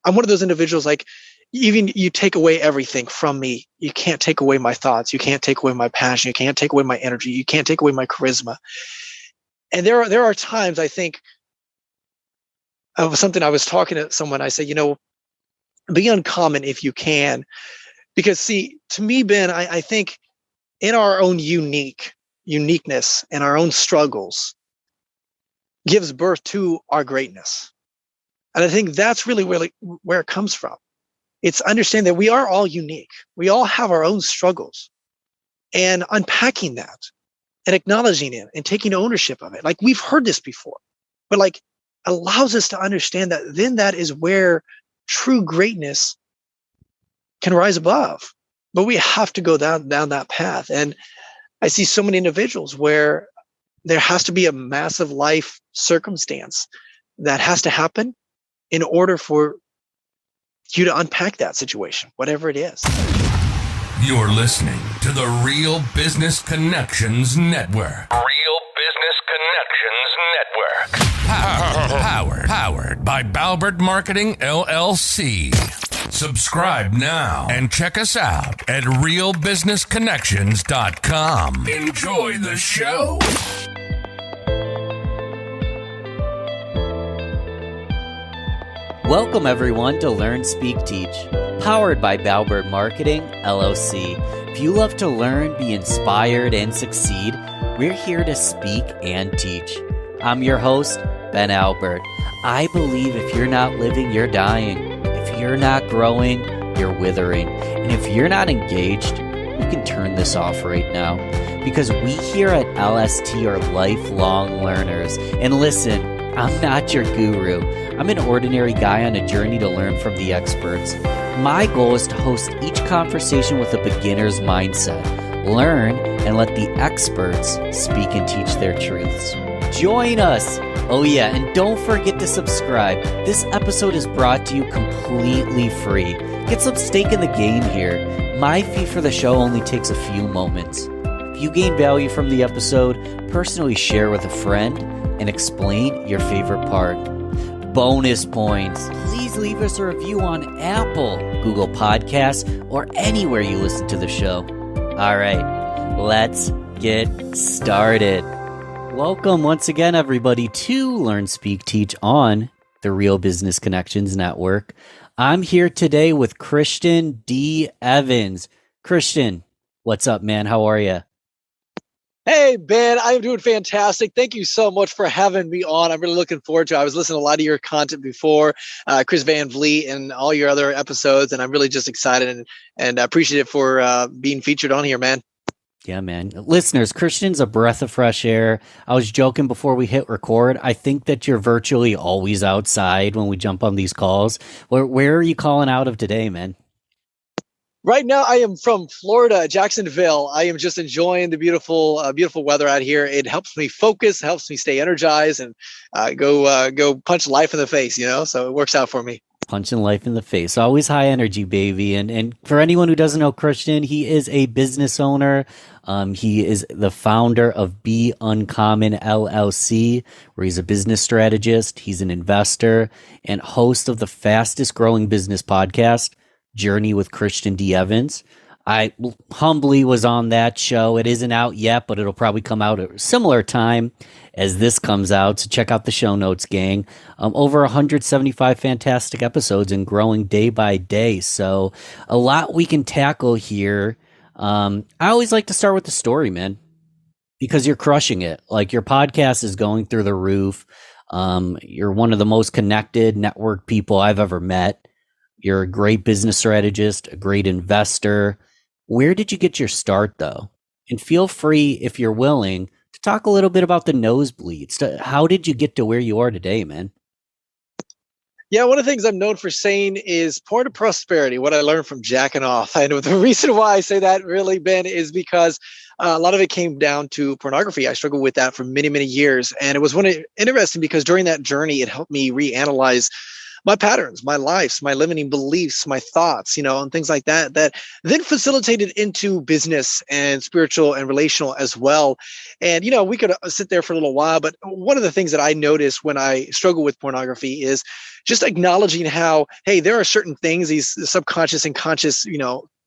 I'm one of those individuals, like, even you take away everything from me, you can't take away my thoughts. You can't take away my passion. You can't take away my energy. You can't take away my charisma. And there are times I think of something. I was talking to someone. I said, be uncommon if you can, because see, to me, Ben, I think in our own uniqueness and our own struggles gives birth to our greatness. And I think that's really where it comes from. It's understanding that we are all unique. We all have our own struggles, and unpacking that and acknowledging it and taking ownership of it. Like, we've heard this before, but like, allows us to understand that then that is where true greatness can rise above. But we have to go down that path. And I see so many individuals where there has to be a massive life circumstance that has to happen in order for you to unpack that situation, whatever it is. You're listening to the Real Business Connections Network. Real Business Connections Network. Powered by Balbert Marketing, LLC. Subscribe now and check us out at realbusinessconnections.com. Enjoy the show. Welcome everyone to Learn, Speak, Teach, powered by Balbert Marketing, LLC. If you love to learn, be inspired, and succeed, we're here to speak and teach. I'm your host, Ben Albert. I believe if you're not living, you're dying. If you're not growing, you're withering. And if you're not engaged, you can turn this off right now. Because we here at LST are lifelong learners. And listen, I'm not your guru. I'm an ordinary guy on a journey to learn from the experts. My goal is to host each conversation with a beginner's mindset. Learn and let the experts speak and teach their truths. Join us! Oh yeah, and don't forget to subscribe. This episode is brought to you completely free. Get some stake in the game here. My fee for the show only takes a few moments. If you gain value from the episode, personally share with a friend and explain your favorite part. Bonus points. Please leave us a review on Apple, Google Podcasts, or anywhere you listen to the show. All right, let's get started. Welcome once again, everybody, to Learn, Speak, Teach on the Real Business Connections Network. I'm here today with Christian D. Evans. Christian, what's up, man? How are you? Hey, Ben, I'm doing fantastic. Thank you so much for having me on. I'm really looking forward to it. I was listening to a lot of your content before, Chris Van Vliet and all your other episodes, and I'm really just excited and appreciative for being featured on here, man. Yeah, man. Listeners, Christian's a breath of fresh air. I was joking before we hit record. I think that you're virtually always outside when we jump on these calls. Where are you calling out of today, man? Right now, I am from Florida, Jacksonville. I am just enjoying the beautiful weather out here. It helps me focus, helps me stay energized, and go punch life in the face. So it works out for me. Punching life in the face. Always high energy, baby. And for anyone who doesn't know Christian, he is a business owner. He is the founder of Be Uncommon LLC, where he's a business strategist. He's an investor and host of the fastest growing business podcast, Journey with Christian D. Evans. I humbly was on that show. It isn't out yet, but it'll probably come out at a similar time as this comes out. So check out the show notes, gang. Over 175 fantastic episodes and growing day by day. So a lot we can tackle here. I always like to start with the story, man, because you're crushing it. Like, your podcast is going through the roof. You're one of the most connected network people I've ever met. You're a great business strategist, a great investor. Where did you get your start, though? And feel free, if you're willing, to talk a little bit about the nosebleeds. How did you get to where you are today, man? Yeah, one of the things I'm known for saying is porn to prosperity, what I learned from jacking off. I know the reason why I say that, really, Ben, is because a lot of it came down to pornography. I struggled with that for many, many years. And it was interesting because during that journey, it helped me reanalyze my patterns, my lives, my limiting beliefs, my thoughts, and things like that, that then facilitated into business and spiritual and relational as well. And, we could sit there for a little while, but one of the things that I noticed when I struggle with pornography is just acknowledging how, hey, there are certain things, these subconscious and conscious,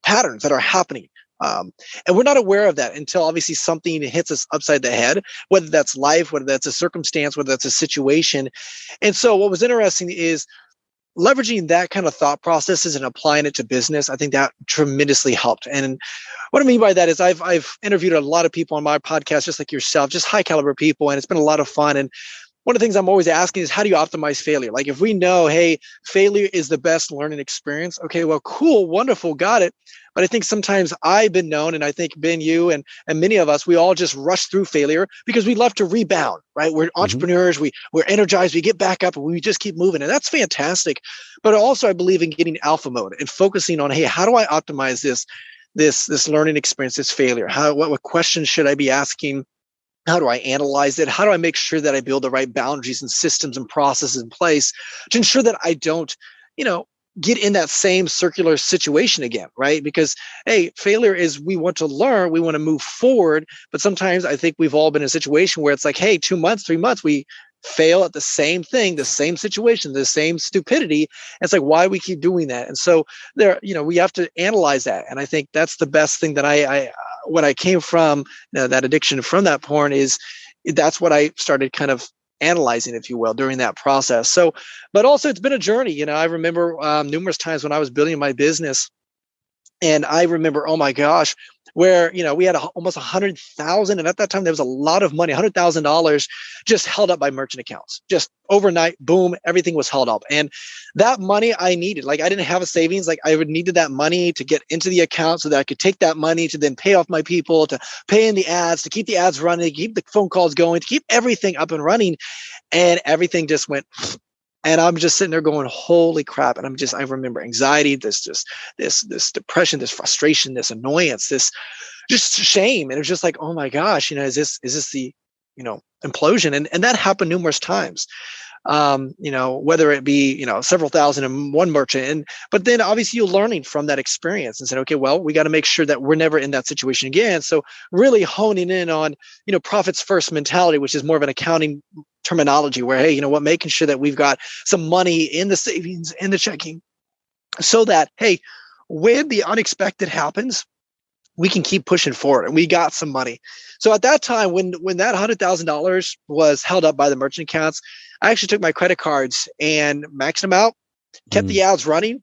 patterns that are happening. And we're not aware of that until obviously something hits us upside the head, whether that's life, whether that's a circumstance, whether that's a situation. And so what was interesting is leveraging that kind of thought processes and applying it to business. I think that tremendously helped. And what I mean by that is I've interviewed a lot of people on my podcast, just like yourself, just high caliber people, and it's been a lot of fun. And one of the things I'm always asking is, how do you optimize failure? Like, if we know, hey, failure is the best learning experience. Okay, well, cool, wonderful, got it. But I think sometimes I've been known, and I think Ben, you and many of us, we all just rush through failure because we love to rebound, right? We're entrepreneurs, we're energized, we get back up, and we just keep moving. And that's fantastic. But also I believe in getting alpha mode and focusing on, hey, how do I optimize this learning experience, this failure? What questions should I be asking? How do I analyze it? How do I make sure that I build the right boundaries and systems and processes in place to ensure that I don't, get in that same circular situation again, right? Because, hey, failure is, we want to learn, we want to move forward. But sometimes I think we've all been in a situation where it's like, hey, 2 months, 3 months, we fail at the same thing, the same situation, the same stupidity. It's like, why we keep doing that? And so there, we have to analyze that. And I think that's the best thing that what I came from, that addiction from that porn, is that's what I started kind of analyzing, if you will, during that process. So, but also it's been a journey. I remember numerous times when I was building my business, and I remember, oh my gosh, where, we had almost 100,000. And at that time, there was a lot of money, $100,000 just held up by merchant accounts. Just overnight, boom, everything was held up. And that money I needed, like, I didn't have a savings. Like, I would needed that money to get into the account so that I could take that money to then pay off my people, to pay in the ads, to keep the ads running, to keep the phone calls going, to keep everything up and running. And everything just went. And I'm just sitting there going, holy crap. And I remember anxiety, this depression, this frustration, this annoyance, this just shame. And it was just like, oh my gosh, is this the, implosion? And that happened numerous times. Whether it be, several thousand in one merchant. But then obviously you're learning from that experience and said, okay, well, we got to make sure that we're never in that situation again. So really honing in on, profits first mentality, which is more of an accounting terminology where, hey, making sure that we've got some money in the savings, in the checking, so that, hey, when the unexpected happens, we can keep pushing forward and we got some money. So at that time, when that $100,000 was held up by the merchant accounts, I actually took my credit cards and maxed them out, kept the ads running.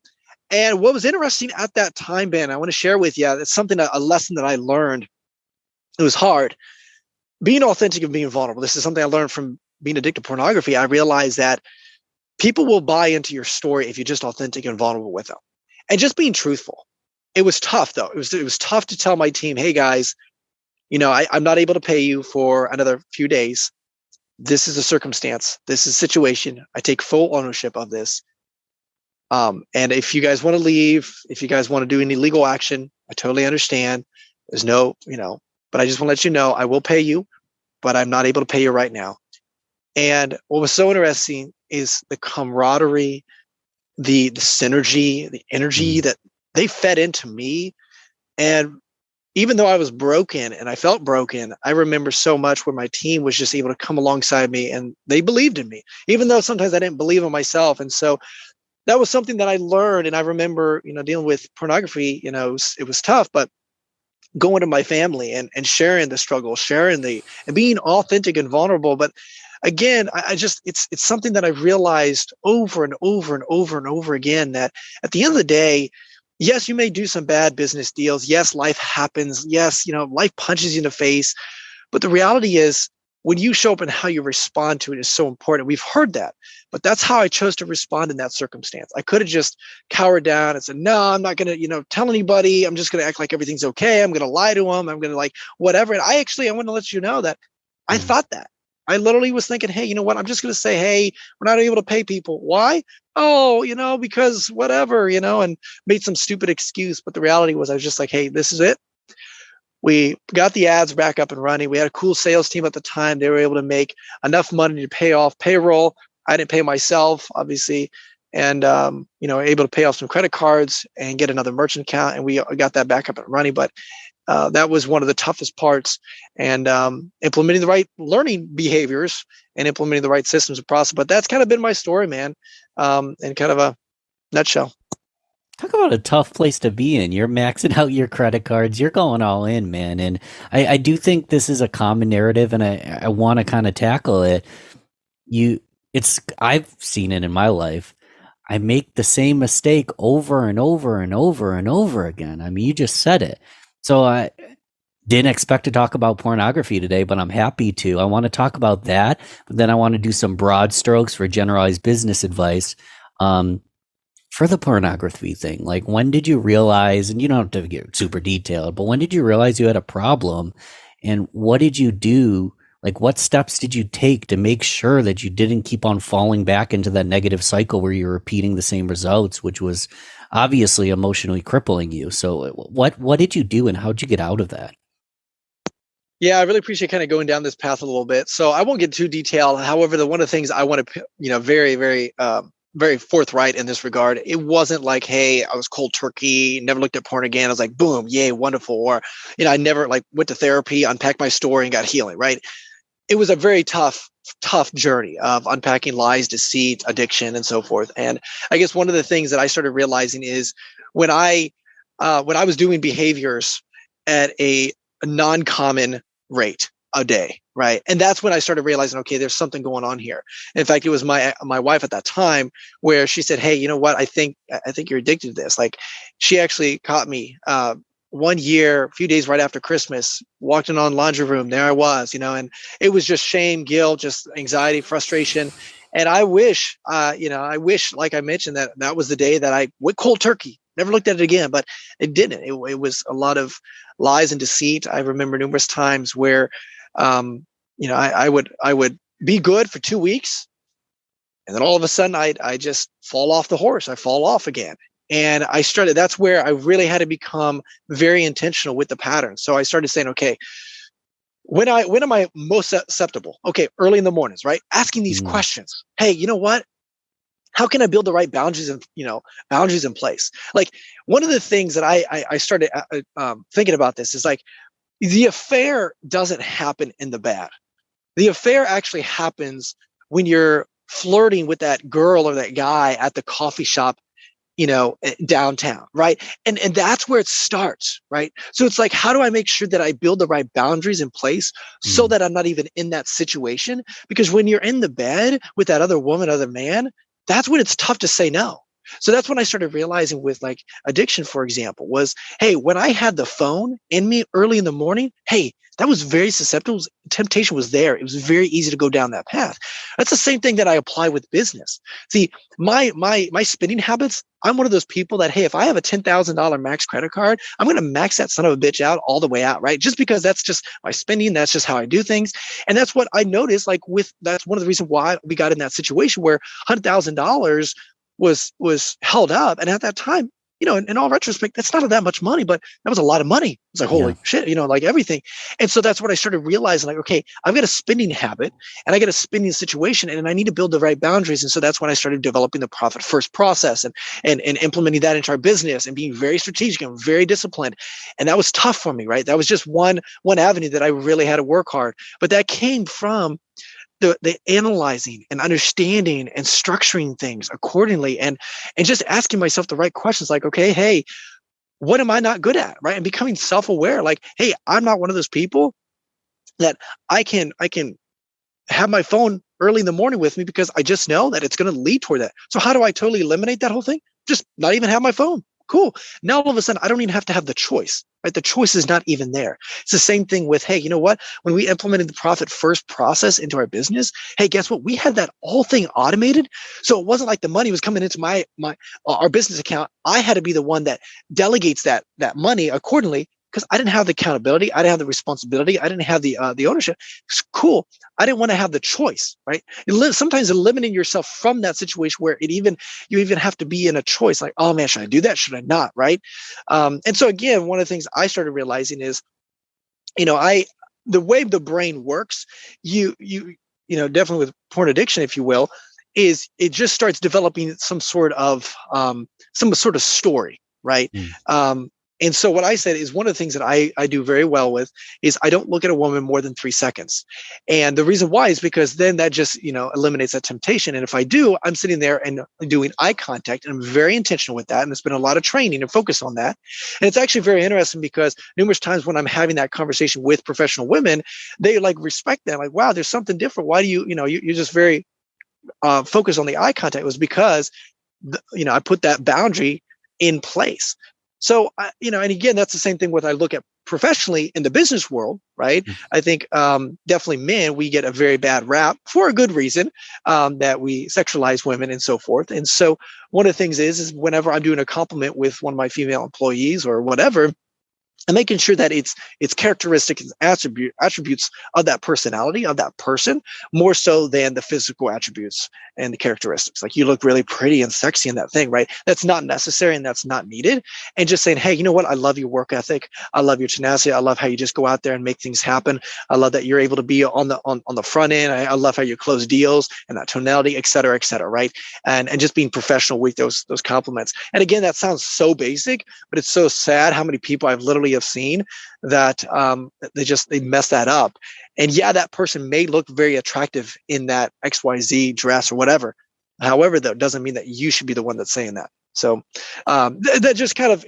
And what was interesting at that time, Ben, I want to share with you, it's something, a lesson that I learned. It was hard. Being authentic and being vulnerable. This is something I learned from being addicted to pornography. I realized that people will buy into your story if you're just authentic and vulnerable with them. And just being truthful. It was tough, though. It was tough to tell my team, hey, guys, I'm not able to pay you for another few days. This is a circumstance. This is a situation. I take full ownership of this. And if you guys want to leave, if you guys want to do any legal action, I totally understand. There's no, but I just want to let you know, I will pay you, but I'm not able to pay you right now. And what was so interesting is the camaraderie, the synergy, the energy that they fed into me. And even though I was broken and I felt broken, I remember so much where my team was just able to come alongside me and they believed in me, even though sometimes I didn't believe in myself. And so that was something that I learned. And I remember, dealing with pornography, it was tough, but going to my family and sharing the struggle, and being authentic and vulnerable. But again, it's something that I've realized over and over and over and over again, that at the end of the day, yes, you may do some bad business deals. Yes, life happens. Yes, life punches you in the face. But the reality is, when you show up and how you respond to it is so important. We've heard that, but that's how I chose to respond in that circumstance. I could have just cowered down and said, no, I'm not going to, tell anybody. I'm just going to act like everything's okay. I'm going to lie to them. I'm going to whatever. And I want to let you know that I thought that. I literally was thinking, hey, you know what? I'm just going to say, hey, we're not able to pay people. Why? Oh, because whatever, and made some stupid excuse. But the reality was, I was just like, hey, this is it. We got the ads back up and running. We had a cool sales team at the time. They were able to make enough money to pay off payroll. I didn't pay myself, obviously. and able to pay off some credit cards and get another merchant account, and we got that back up and running. But that was one of the toughest parts, and implementing the right learning behaviors and implementing the right systems and process. But that's kind of been my story, man, in kind of a nutshell. Talk about a tough place to be in. You're maxing out your credit cards. You're going all in, man. And I do think this is a common narrative, and I want to kind of tackle it. I've seen it in my life. I make the same mistake over and over and over and over again. I mean, you just said it. So I didn't expect to talk about pornography today, but I'm happy to. I want to talk about that, but then I want to do some broad strokes for generalized business advice. For the pornography thing, like, when did you realize, and you don't have to get super detailed, but when did you realize you had a problem, and what did you do? Like, what steps did you take to make sure that you didn't keep on falling back into that negative cycle where you're repeating the same results, which was obviously emotionally crippling you? So what did you do, and how'd you get out of that? Yeah, I really appreciate kind of going down this path a little bit. So I won't get too detailed. However, one of the things I want to, very, very, very forthright in this regard. It wasn't like, hey, I was cold turkey, never looked at porn again. I was like, boom, yay, wonderful. Or, I never went to therapy, unpacked my story, and got healing, right? It was a very tough journey of unpacking lies, deceit, addiction, and so forth. And I guess one of the things that I started realizing is when I was doing behaviors at a non-common rate a day, right? And that's when I started realizing, okay, there's something going on here. In fact, it was my wife at that time where she said, hey, you know what? I think you're addicted to this. Like, she actually caught me 1 year, a few days right after Christmas, walked in on laundry room. There I was, and it was just shame, guilt, just anxiety, frustration. And I wish, like I mentioned, that was the day that I went cold turkey, never looked at it again, but it didn't. It was a lot of lies and deceit. I remember numerous times where, I would be good for 2 weeks, and then all of a sudden I just fall off the horse. I fall off again. And that's where I really had to become very intentional with the pattern. So I started saying, okay, when am I most susceptible? Okay, early in the mornings, right? Asking these questions. Hey, you know what? How can I build the right boundaries in place? Like, one of the things that I started thinking about this is, like, the affair doesn't happen in the bad. The affair actually happens when you're flirting with that girl or that guy at the coffee shop, downtown, right? And that's where it starts, right? So it's like, how do I make sure that I build the right boundaries in place so that I'm not even in that situation? Because when you're in the bed with that other woman, other man, that's when it's tough to say no. So that's when I started realizing with, like, addiction, for example, was, hey, when I had the phone in me early in the morning, hey, that was very susceptible. Temptation was there. It was very easy to go down that path. That's the same thing that I apply with business. See, my spending habits, I'm one of those people that, hey, if I have a $10,000 max credit card, I'm going to max that son of a bitch out all the way out, right? Just because that's just my spending. That's just how I do things. And that's what I noticed, that's one of the reasons why we got in that situation where $100,000 was held up. And at that time, in all retrospect, that's not that much money, but that was a lot of money. It's like, holy shit, like everything. And so that's what I started realizing, like, okay, I've got a spending habit and I got a spending situation, and I need to build the right boundaries. And so that's when I started developing the profit first process and implementing that into our business and being very strategic and very disciplined. And that was tough for me, right? That was just one avenue that I really had to work hard. But that came from the analyzing and understanding and structuring things accordingly, and just asking myself the right questions, like, okay, hey, what am I not good at, right? And becoming self-aware, like, hey, I'm not one of those people that I can have my phone early in the morning with me because I just know that it's going to lead toward that. So how do I totally eliminate that whole thing? Just not even have my phone. Cool. Now all of a sudden, I don't even have to have the choice, right? The choice is not even there. It's the same thing with, hey, you know what? When we implemented the profit first process into our business, hey, guess what? We had that whole thing automated. So it wasn't like the money was coming into our business account. I had to be the one that delegates that money accordingly, because I didn't have the accountability. I didn't have the responsibility. I didn't have the ownership. It's cool. I didn't want to have the choice, right? Sometimes eliminating yourself from that situation where you even have to be in a choice, like, oh man, should I do that? Should I not? Right? And so again, one of the things I started realizing is, the way the brain works, you definitely with porn addiction, if you will, is it just starts developing some sort of story, right? And so what I said is one of the things that I do very well with is I don't look at a woman more than 3 seconds. And the reason why is because then that just, eliminates that temptation. And if I do, I'm sitting there and doing eye contact, and I'm very intentional with that. And there's been a lot of training and focus on that. And it's actually very interesting because numerous times when I'm having that conversation with professional women, they like respect that. Like, wow, there's something different. Why do you're just very focused on the eye contact. It was because, I put that boundary in place. So, and again, that's the same thing with I look at professionally in the business world, right? I think definitely men, we get a very bad rap for a good reason, that we sexualize women and so forth. And so one of the things is whenever I'm doing a compliment with one of my female employees or whatever, and making sure that it's characteristics and attributes of that personality, of that person, more so than the physical attributes and the characteristics. Like, you look really pretty and sexy in that thing, right? That's not necessary and that's not needed. And just saying, hey, you know what? I love your work ethic. I love your tenacity. I love how you just go out there and make things happen. I love that you're able to be on the front end. I love how you close deals and that tonality, et cetera, right? And just being professional with those compliments. And again, that sounds so basic, but it's so sad how many people I've literally have seen that they mess that up. And yeah, that person may look very attractive in that XYZ dress or whatever. However, that doesn't mean that you should be the one that's saying that. So that just kind of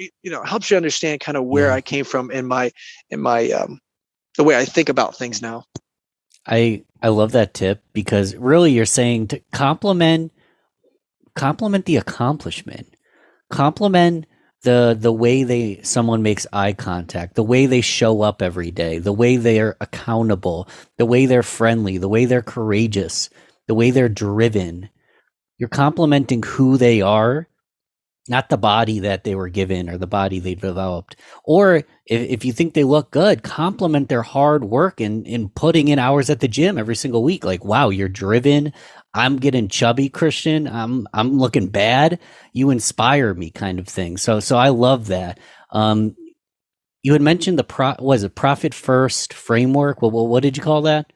helps you understand kind of where I came from in my the way I think about things now. I love that tip, because really you're saying to compliment the accomplishment, compliment the way someone makes eye contact, the way they show up every day, the way they're accountable, the way they're friendly, the way they're courageous, the way they're driven. You're complimenting who they are, not the body that they were given or the body they developed. Or if you think they look good, compliment their hard work in putting in hours at the gym every single week. Like, wow, you're driven. I'm getting chubby, Christian. I'm looking bad. You inspire me, kind of thing. So I love that. You had mentioned the Profit First framework. What did you call that?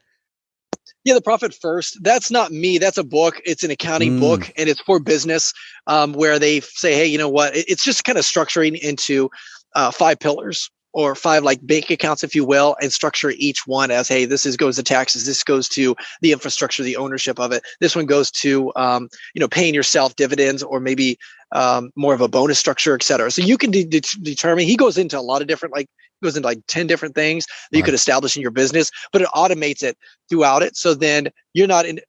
Yeah, the Profit First. That's not me. That's a book. It's an accounting book, and it's for business, where they say, hey, you know what? It's just kind of structuring into 5 pillars, or 5 like bank accounts, if you will, and structure each one as, hey, goes to taxes. This goes to the infrastructure, the ownership of it. This one goes to, paying yourself dividends, or maybe more of a bonus structure, et cetera. So you can determine. He goes into a lot of different, goes into like 10 different things that you could establish in your business, but it automates it throughout it. So then you're not in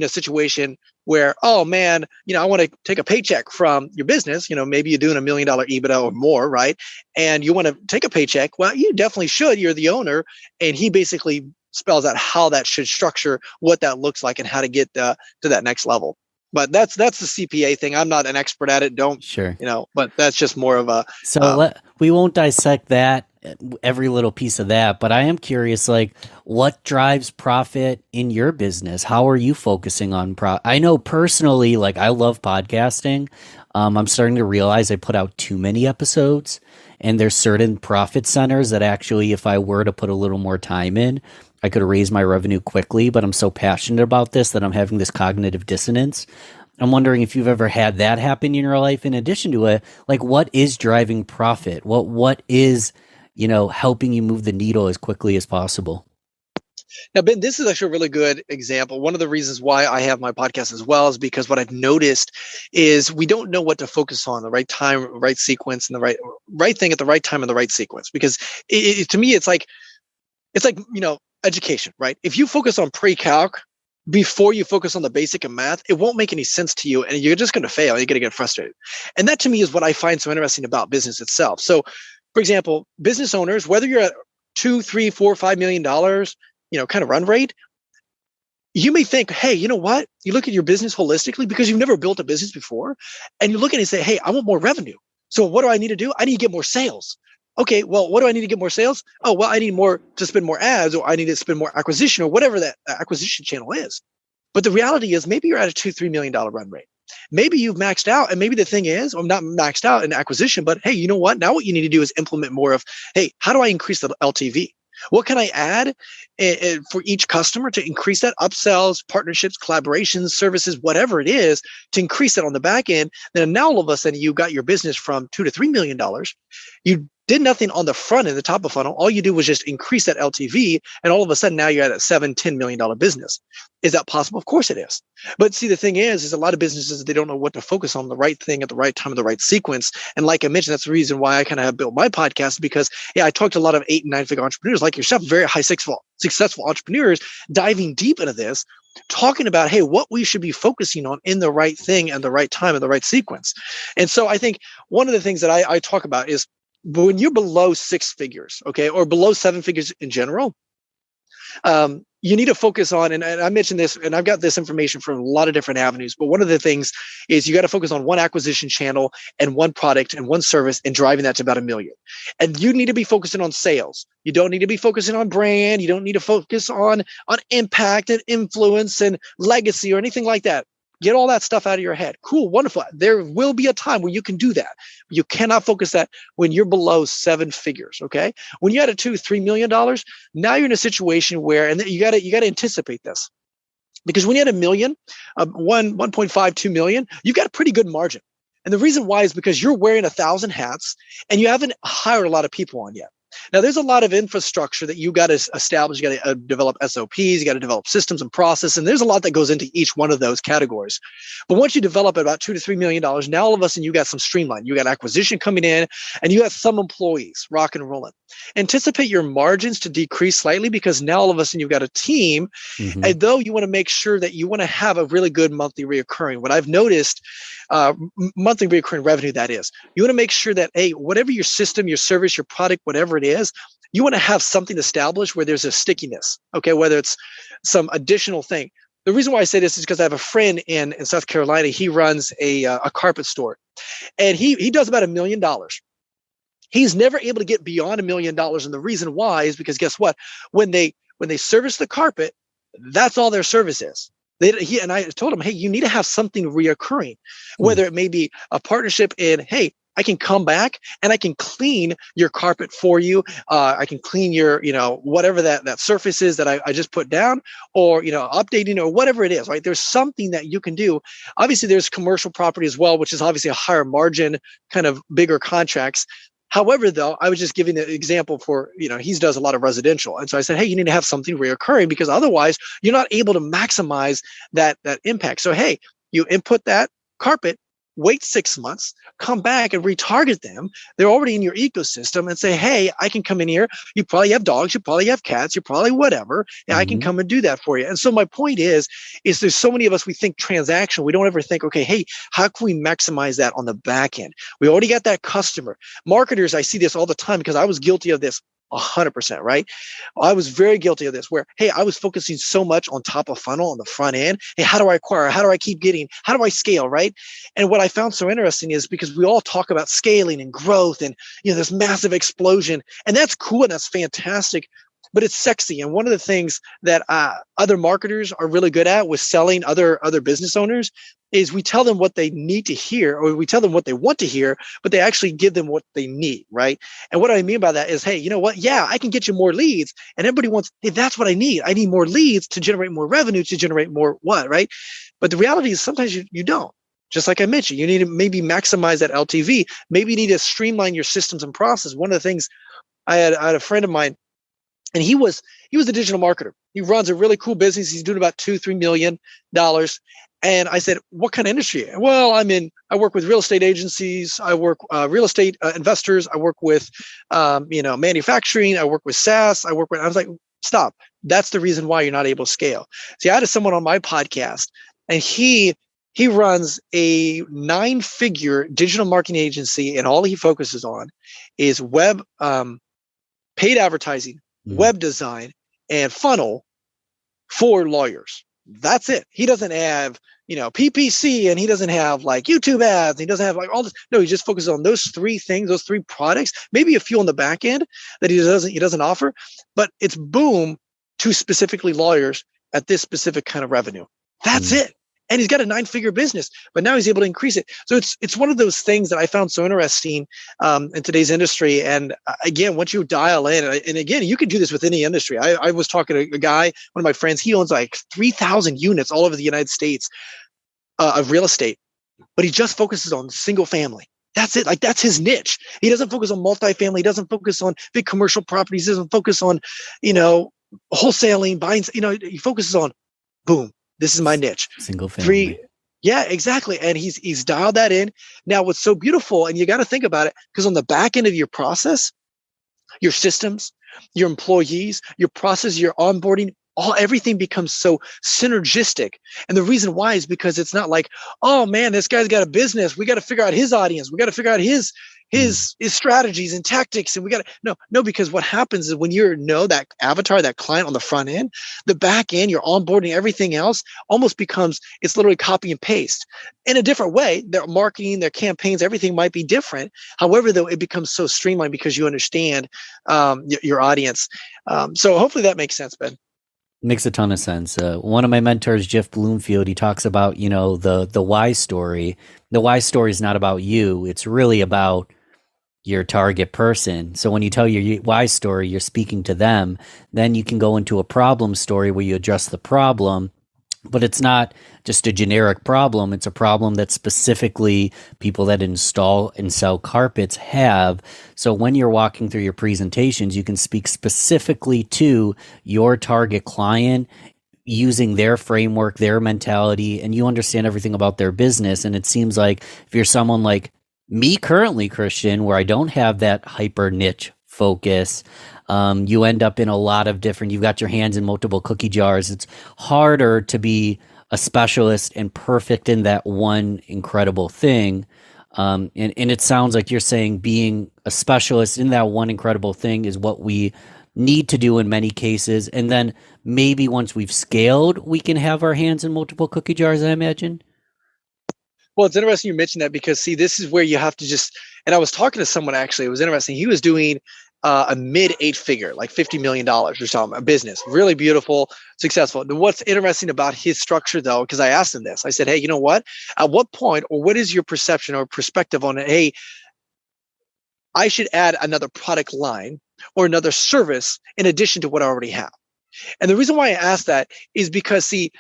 a situation where, oh man, I want to take a paycheck from your business. Maybe you're doing $1 million EBITDA or more, right? And you want to take a paycheck. Well, you definitely should. You're the owner. And he basically spells out how that should structure, what that looks like, and how to get to that next level. But that's the CPA thing. I'm not an expert at it. But that's just more of a. So we won't dissect that, every little piece of that, but I am curious, what drives profit in your business? How are you focusing on profit? I know personally, I love podcasting. I'm starting to realize I put out too many episodes, and there's certain profit centers that actually, if I were to put a little more time in, I could raise my revenue quickly, but I'm so passionate about this that I'm having this cognitive dissonance. I'm wondering if you've ever had that happen in your life. In addition to it, what is driving profit? What is, helping you move the needle as quickly as possible? Now, Ben, this is actually a really good example. One of the reasons why I have my podcast as well is because what I've noticed is we don't know what to focus on, the right time, right sequence, and the right thing at the right time in the right sequence. Because to me, it's like education, right? If you focus on pre-calc before you focus on the basic of math, it won't make any sense to you, and you're just going to fail. You're going to get frustrated. And that to me is what I find so interesting about business itself. So, for example, business owners, whether you're at $2, $3, $4, $5 million, kind of run rate, you may think, hey, you know what? You look at your business holistically because you've never built a business before, and you look at it and say, hey, I want more revenue. So what do I need to do? I need to get more sales. Okay, well, what do I need to get more sales? Oh, well, I need to spend more ads, or I need to spend more acquisition, or whatever that acquisition channel is. But the reality is maybe you're at a $2, $3 million run rate. Maybe you've maxed out, and maybe the thing is, I'm not maxed out in acquisition, but hey, you know what? Now what you need to do is implement more of, hey, how do I increase the LTV? What can I add for each customer to increase that? Upsells, partnerships, collaborations, services, whatever it is, to increase it on the back end. Then now all of a sudden you got your business from $2 to $3 million. You did nothing on the front end, the top of funnel. All you do was just increase that LTV, and all of a sudden now you're at a $7-10 million business. Is that possible? Of course it is. But see, the thing is a lot of businesses, they don't know what to focus on, the right thing at the right time, in the right sequence. And like I mentioned, that's the reason why I kind of have built my podcast, because I talked to a lot of 8 and 9 figure entrepreneurs like yourself, very high successful entrepreneurs, diving deep into this, talking about, hey, what we should be focusing on in the right thing and the right time and the right sequence. And so I think one of the things that I talk about is when you're below 6 figures, okay, or below 7 figures in general, you need to focus on, and I mentioned this, and I've got this information from a lot of different avenues, but one of the things is you got to focus on one acquisition channel and one product and one service and driving that to about $1 million. And you need to be focusing on sales. You don't need to be focusing on brand. You don't need to focus on impact and influence and legacy or anything like that. Get all that stuff out of your head. Cool, wonderful. There will be a time when you can do that. You cannot focus that when you're below 7 figures, okay? When you're at a $2-3 million, now you're in a situation where, and you got to anticipate this. Because when you're at $1 million, 1.5, 2 million, you've got a pretty good margin. And the reason why is because you're wearing 1,000 hats and you haven't hired a lot of people on yet. Now, there's a lot of infrastructure that you got to establish. You got to develop SOPs. You got to develop systems and process. And there's a lot that goes into each one of those categories. But once you develop at about $2 to $3 million, now all of a sudden you got some streamline. You got acquisition coming in, and you have some employees rock and rolling. Anticipate your margins to decrease slightly because now all of a sudden you've got a team. Mm-hmm. And though you want to make sure that you want to have a really good monthly reoccurring, what I've noticed, monthly reoccurring revenue, that is, you want to make sure that, hey, whatever your system, your service, your product, whatever it is, you want to have something established where there's a stickiness, okay, whether it's some additional thing. The reason why I say this is because I have a friend in South Carolina. He runs a carpet store, and he does about $1 million. He's never able to get beyond $1 million. And the reason why is because guess what? When they service the carpet, that's all their service is. And I told him, hey, you need to have something reoccurring, whether it may be a partnership in, hey, I can come back and I can clean your carpet for you. I can clean your, whatever that surface is that I just put down, or, updating or whatever it is, right? There's something that you can do. Obviously, there's commercial property as well, which is obviously a higher margin, kind of bigger contracts. However, though, I was just giving an example for, he does a lot of residential. And so I said, hey, you need to have something reoccurring because otherwise you're not able to maximize that impact. So, hey, you input that carpet, wait 6 months, come back and retarget them. They're already in your ecosystem and say, hey, I can come in here. You probably have dogs. You probably have cats. You probably whatever. And I can come and do that for you. And so my point is there's so many of us, we think transactional. We don't ever think, okay, hey, how can we maximize that on the back end? We already got that customer. Marketers, I see this all the time because I was guilty of this 100%, right? I was very guilty of this where, hey, I was focusing so much on top of funnel on the front end. Hey, how do I acquire? How do I keep getting? How do I scale, right? And what I found so interesting is because we all talk about scaling and growth and, this massive explosion, and that's cool and that's fantastic, but it's sexy. And one of the things that other marketers are really good at with selling other business owners is we tell them what they need to hear, or we tell them what they want to hear, but they actually give them what they need, right? And what I mean by that is, hey, you know what? Yeah, I can get you more leads. And everybody wants, hey, that's what I need. I need more leads to generate more revenue, to generate more what, right? But the reality is sometimes you don't. Just like I mentioned, you need to maybe maximize that LTV. Maybe you need to streamline your systems and process. One of the things, I had a friend of mine, and he was a digital marketer. He runs a really cool business. He's doing about $2-3 million. And I said, what kind of industry? Well, I work with real estate agencies. I work real estate investors. I work with, manufacturing. I work with SaaS. I was like, stop. That's the reason why you're not able to scale. See, I had someone on my podcast, and he runs a 9-figure digital marketing agency, and all he focuses on is web, paid advertising, web design, and funnel for lawyers. That's it. He doesn't have, PPC, and he doesn't have like YouTube ads. He doesn't have like all this. No, he just focuses on those 3 things, those 3 products, maybe a few on the back end that he doesn't offer, but it's boom to specifically lawyers at this specific kind of revenue. That's it. and he's got a 9-figure business, but now he's able to increase it. So it's one of those things that I found so interesting in today's industry. And again, once you dial in, and again, you can do this with any industry. I was talking to a guy, one of my friends, he owns like 3,000 units all over the United States of real estate, but he just focuses on single family. That's it. Like, that's his niche. He doesn't focus on multifamily. He doesn't focus on big commercial properties. He doesn't focus on, wholesaling, buying, he focuses on, boom, this is my niche. Single family. Yeah, exactly. And he's dialed that in. Now, what's so beautiful, and you got to think about it, because on the back end of your process, your systems, your employees, your process, your onboarding, everything becomes so synergistic. And the reason why is because it's not like, oh man, this guy's got a business. We got to figure out his audience. We got to figure out his strategies and tactics. And we got to, no, because what happens is when that avatar, that client on the front end, the back end, you're onboarding everything else almost becomes, it's literally copy and paste in a different way. Their marketing, their campaigns, everything might be different. However, though, it becomes so streamlined because you understand your audience. So hopefully that makes sense, Ben. Makes a ton of sense. One of my mentors, Jeff Bloomfield, he talks about, the why story. The why story is not about you. It's really about your target person. So when you tell your why story, you're speaking to them. Then you can go into a problem story where you address the problem, but it's not just a generic problem. It's a problem that specifically people that install and sell carpets have. So when you're walking through your presentations, you can speak specifically to your target client using their framework, their mentality, and you understand everything about their business. And it seems like if you're someone like me currently, Christian, where I don't have that hyper niche focus, you end up in a lot of different, you've got your hands in multiple cookie jars. It's harder to be a specialist and perfect in that one incredible thing. And it sounds like you're saying being a specialist in that one incredible thing is what we need to do in many cases. And then maybe once we've scaled, we can have our hands in multiple cookie jars, I imagine. Well, it's interesting you mentioned that because, see, this is where you have to and I was talking to someone, actually, it was interesting. He was doing a mid 8-figure, like $50 million or something, a business, really beautiful, successful. And what's interesting about his structure, though, because I asked him this, I said, hey, you know what? At what point, or what is your perception or perspective on it? Hey, I should add another product line or another service in addition to what I already have. And the reason why I asked that is because, see,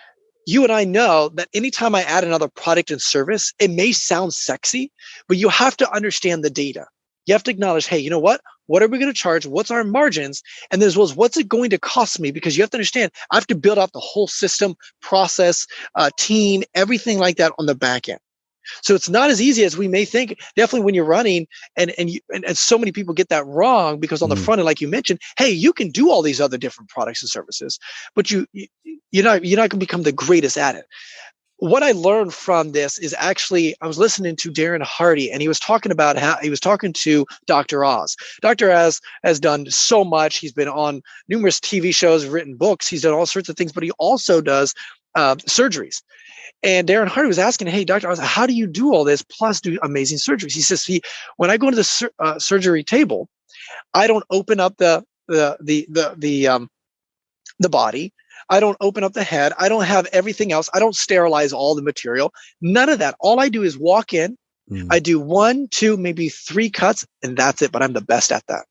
you and I know that anytime I add another product and service, it may sound sexy, but you have to understand the data. You have to acknowledge, hey, you know what? What are we going to charge? What's our margins? And as well as what's it going to cost me? Because you have to understand, I have to build out the whole system, process, team, everything like that on the back end. So it's not as easy as we may think. Definitely when you're running, and so many people get that wrong, because on the front end, like you mentioned, hey, you can do all these other different products and services, but you're not going to become the greatest at it. What I learned from this is, actually, I was listening to Darren Hardy, and he was talking about how he was talking to Dr. Oz. Dr. Oz has done so much. He's been on numerous TV shows, written books. He's done all sorts of things, but he also does surgeries. And Darren Hardy was asking, hey, Dr. Oz, how do you do all this plus do amazing surgeries? He says, when I go to the surgery table, I don't open up the body. I don't open up the head. I don't have everything else. I don't sterilize all the material. None of that. All I do is walk in. I do 1, 2, maybe 3 cuts, and that's it. But I'm the best at that.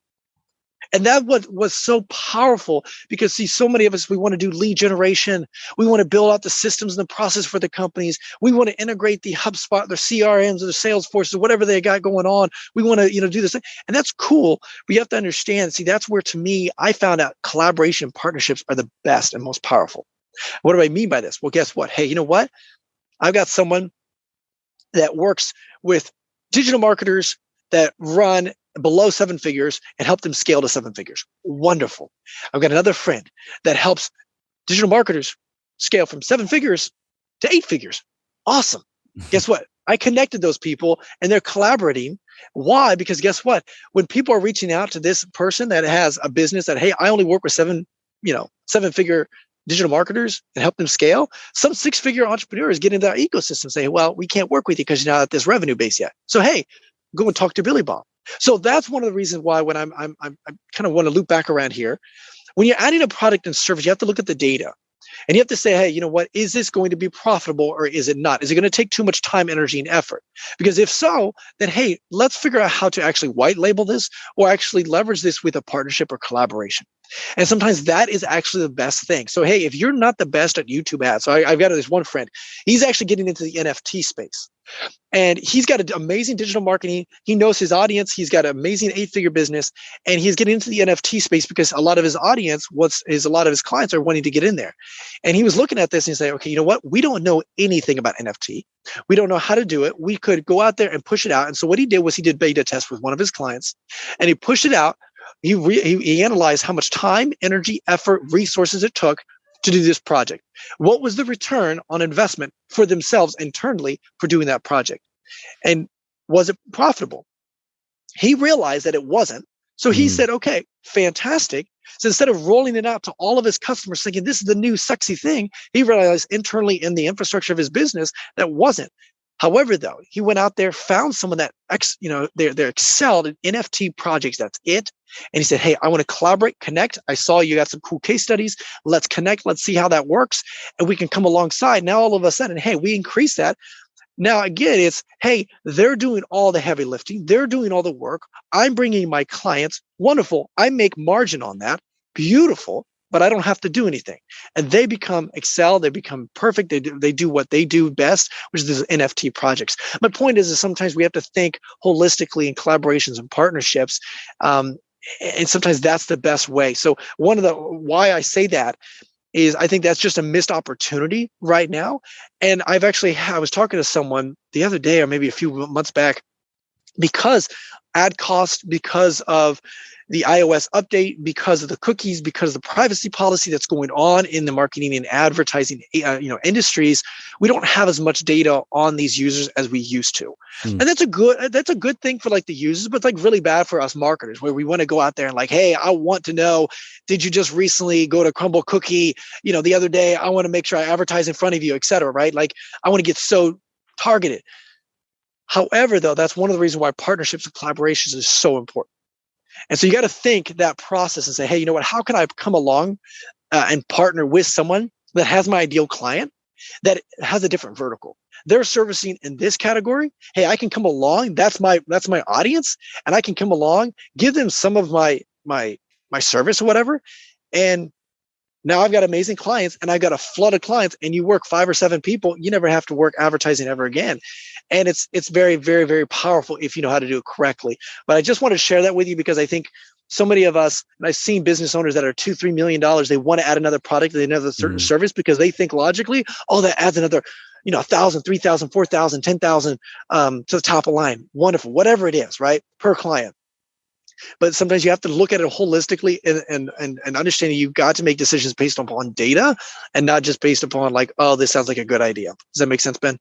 And that was so powerful, because, see, so many of us, we want to do lead generation. We want to build out the systems and the process for the companies. We want to integrate the HubSpot, their CRMs, or the Salesforce, or whatever they got going on. We want to, do this. And that's cool. But you have to understand, see, that's where, to me, I found out collaboration partnerships are the best and most powerful. What do I mean by this? Well, guess what? Hey, you know what? I've got someone that works with digital marketers that run below 7 figures and help them scale to 7 figures. Wonderful. I've got another friend that helps digital marketers scale from 7 figures to 8 figures. Awesome. Guess what? I connected those people, and they're collaborating. Why? Because guess what? When people are reaching out to this person that has a business that, hey, I only work with 7-figure digital marketers and help them scale, some 6-figure entrepreneurs get into our ecosystem and say, well, we can't work with you because you're not at this revenue base yet. So, hey, go and talk to Billy Bob. So that's one of the reasons why, when I'm kind of want to loop back around here, when you're adding a product and service, you have to look at the data. And you have to say, hey, you know what? Is this going to be profitable or is it not? Is it going to take too much time, energy, and effort? Because if so, then hey, let's figure out how to actually white label this or actually leverage this with a partnership or collaboration. And sometimes that is actually the best thing. So, hey, if you're not the best at YouTube ads, so I've got this one friend, he's actually getting into the NFT space. And he's got an amazing digital marketing. He knows his audience. He's got an amazing 8-figure business. And he's getting into the NFT space because a lot of his audience, a lot of his clients are wanting to get in there. And he was looking at this and he's like, okay, you know what? We don't know anything about NFT. We don't know how to do it. We could go out there and push it out. And so what he did was he did beta test with one of his clients and he pushed it out. He analyzed how much time, energy, effort, resources it took to do this project. What was the return on investment for themselves internally for doing that project? And was it profitable? He realized that it wasn't. So he said, okay, fantastic. So instead of rolling it out to all of his customers thinking this is the new sexy thing, he realized internally in the infrastructure of his business that wasn't. However, though, he went out there, found someone that, they're excelled in NFT projects. That's it. And he said, hey, I want to collaborate, connect. I saw you got some cool case studies. Let's connect. Let's see how that works. And we can come alongside. Now, all of a sudden, hey, we increase that. Now, again, it's, hey, they're doing all the heavy lifting. They're doing all the work. I'm bringing my clients. Wonderful. I make margin on that. Beautiful. But I don't have to do anything. And they become excel. They become perfect. They do what they do best, which is these NFT projects. My point is sometimes we have to think holistically in collaborations and partnerships. And sometimes that's the best way. So why I say that is I think that's just a missed opportunity right now. And I was talking to someone the other day or maybe a few months back because ad cost, because of the iOS update, because of the cookies, because of the privacy policy that's going on in the marketing and advertising industries, we don't have as much data on these users as we used to. And that's a good thing for like the users, but it's like really bad for us marketers where we want to go out there and like, hey, I want to know, did you just recently go to Crumble Cookie, the other day? I want to make sure I advertise in front of you, et cetera, right? Like I want to get so targeted. However, though, that's one of the reasons why partnerships and collaborations is so important. And so you got to think that process and say, hey, you know what? How can I come along and partner with someone that has my ideal client that has a different vertical? They're servicing in this category. Hey, I can come along. That's my audience, and I can come along, give them some of my service or whatever, and now I've got amazing clients and I've got a flood of clients, and you work 5 or 7 people. You never have to work advertising ever again. And it's very, very, very powerful if you know how to do it correctly. But I just want to share that with you because I think so many of us, and I've seen business owners that are $2-3 million, they want to add another product, another certain service because they think logically, oh, that adds another, 1,000, 3,000, 4,000, 10,000 to the top of line. Wonderful, whatever it is, right? Per client. But sometimes you have to look at it holistically and understanding you've got to make decisions based upon data and not just based upon like, oh, this sounds like a good idea. Does that make sense, Ben?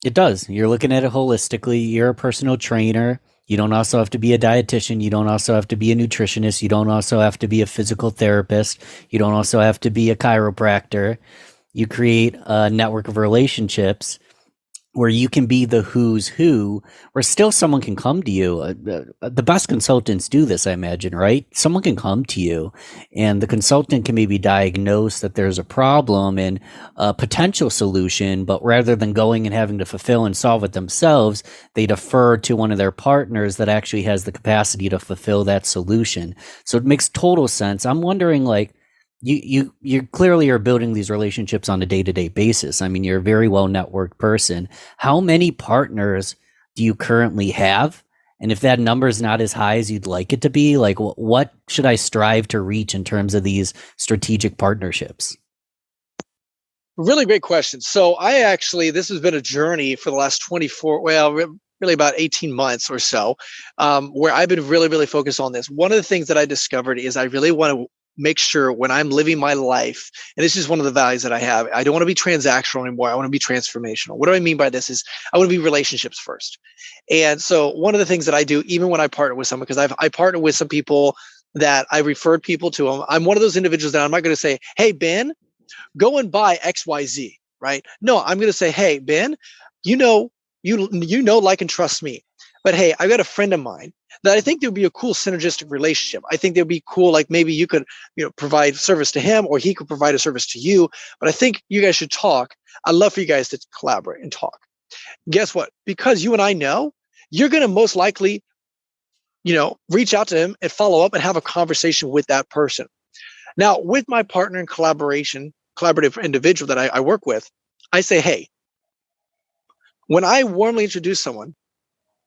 It does. You're looking at it holistically. You're a personal trainer. You don't also have to be a dietitian. You don't also have to be a nutritionist. You don't also have to be a physical therapist. You don't also have to be a chiropractor. You create a network of relationships where you can be the who's who, where still someone can come to you. The best consultants do this, I imagine, right? Someone can come to you and the consultant can maybe diagnose that there's a problem and a potential solution, but rather than going and having to fulfill and solve it themselves, they defer to one of their partners that actually has the capacity to fulfill that solution. So it makes total sense. I'm wondering, like, you clearly are building these relationships on a day-to-day basis. I mean, you're a very well-networked person. How many partners do you currently have? And if that number is not as high as you'd like it to be, like what should I strive to reach in terms of these strategic partnerships? Really great question. So this has been a journey for the last really about 18 months or so, where I've been really, really focused on this. One of the things that I discovered is I really want to make sure when I'm living my life, and this is one of the values that I have, I don't want to be transactional anymore. I want to be transformational. What do I mean by this is I want to be relationships first. And so one of the things that I do, even when I partner with someone, because I partner with some people that I referred people to them, I'm one of those individuals that I'm not going to say, hey, Ben, go and buy XYZ, right? No, I'm going to say, hey, Ben, like and trust me. But hey, I got a friend of mine that I think there would be a cool synergistic relationship. I think there'd be cool, like maybe you could, provide service to him or he could provide a service to you. But I think you guys should talk. I'd love for you guys to collaborate and talk. Guess what? Because you and I know, you're going to most likely, reach out to him and follow up and have a conversation with that person. Now, with my partner in collaborative individual that I work with, I say, hey, when I warmly introduce someone,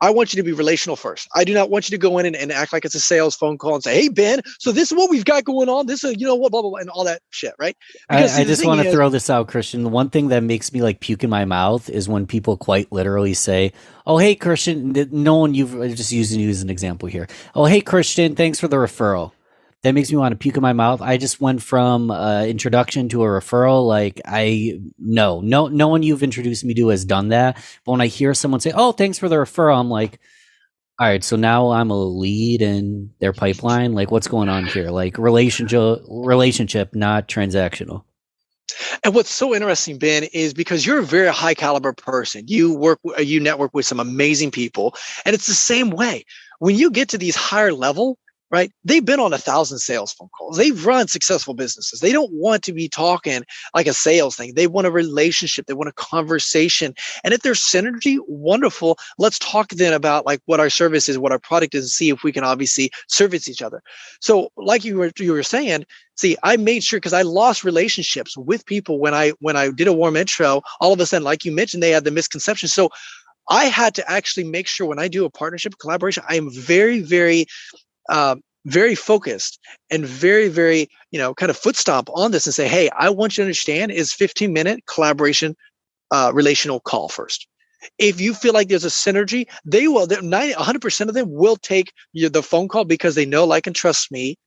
I want you to be relational first. I do not want you to go in and act like it's a sales phone call and say, hey, Ben, so this is what we've got going on. This is, what, blah, blah, blah, and all that shit, right? Because I just want to throw this out, Christian. The one thing that makes me like puke in my mouth is when people quite literally say, oh, hey, Christian, I'm just using you as an example here. Oh, hey, Christian, thanks for the referral. That makes me want to puke in my mouth. I just went from introduction to a referral. Like no one you've introduced me to has done that. But when I hear someone say, "Oh, thanks for the referral," I'm like, all right, so now I'm a lead in their pipeline. Like, what's going on here? Like relationship, not transactional. And what's so interesting, Ben, is because you're a very high caliber person. You network with some amazing people, and it's the same way when you get to these higher level. Right? They've been on 1,000 sales phone calls. They've run successful businesses. They don't want to be talking like a sales thing. They want a relationship. They want a conversation. And if there's synergy, wonderful. Let's talk then about like what our service is, what our product is, and see if we can obviously service each other. So like you were saying, see, I made sure because I lost relationships with people when I did a warm intro, all of a sudden, like you mentioned, they had the misconception. So I had to actually make sure when I do a partnership collaboration, I am very, very very focused and very, very, kind of foot stomp on this and say, hey, I want you to understand is 15-minute collaboration relational call first. If you feel like there's a synergy, 100% of them will take the phone call because they know, like, and trust me,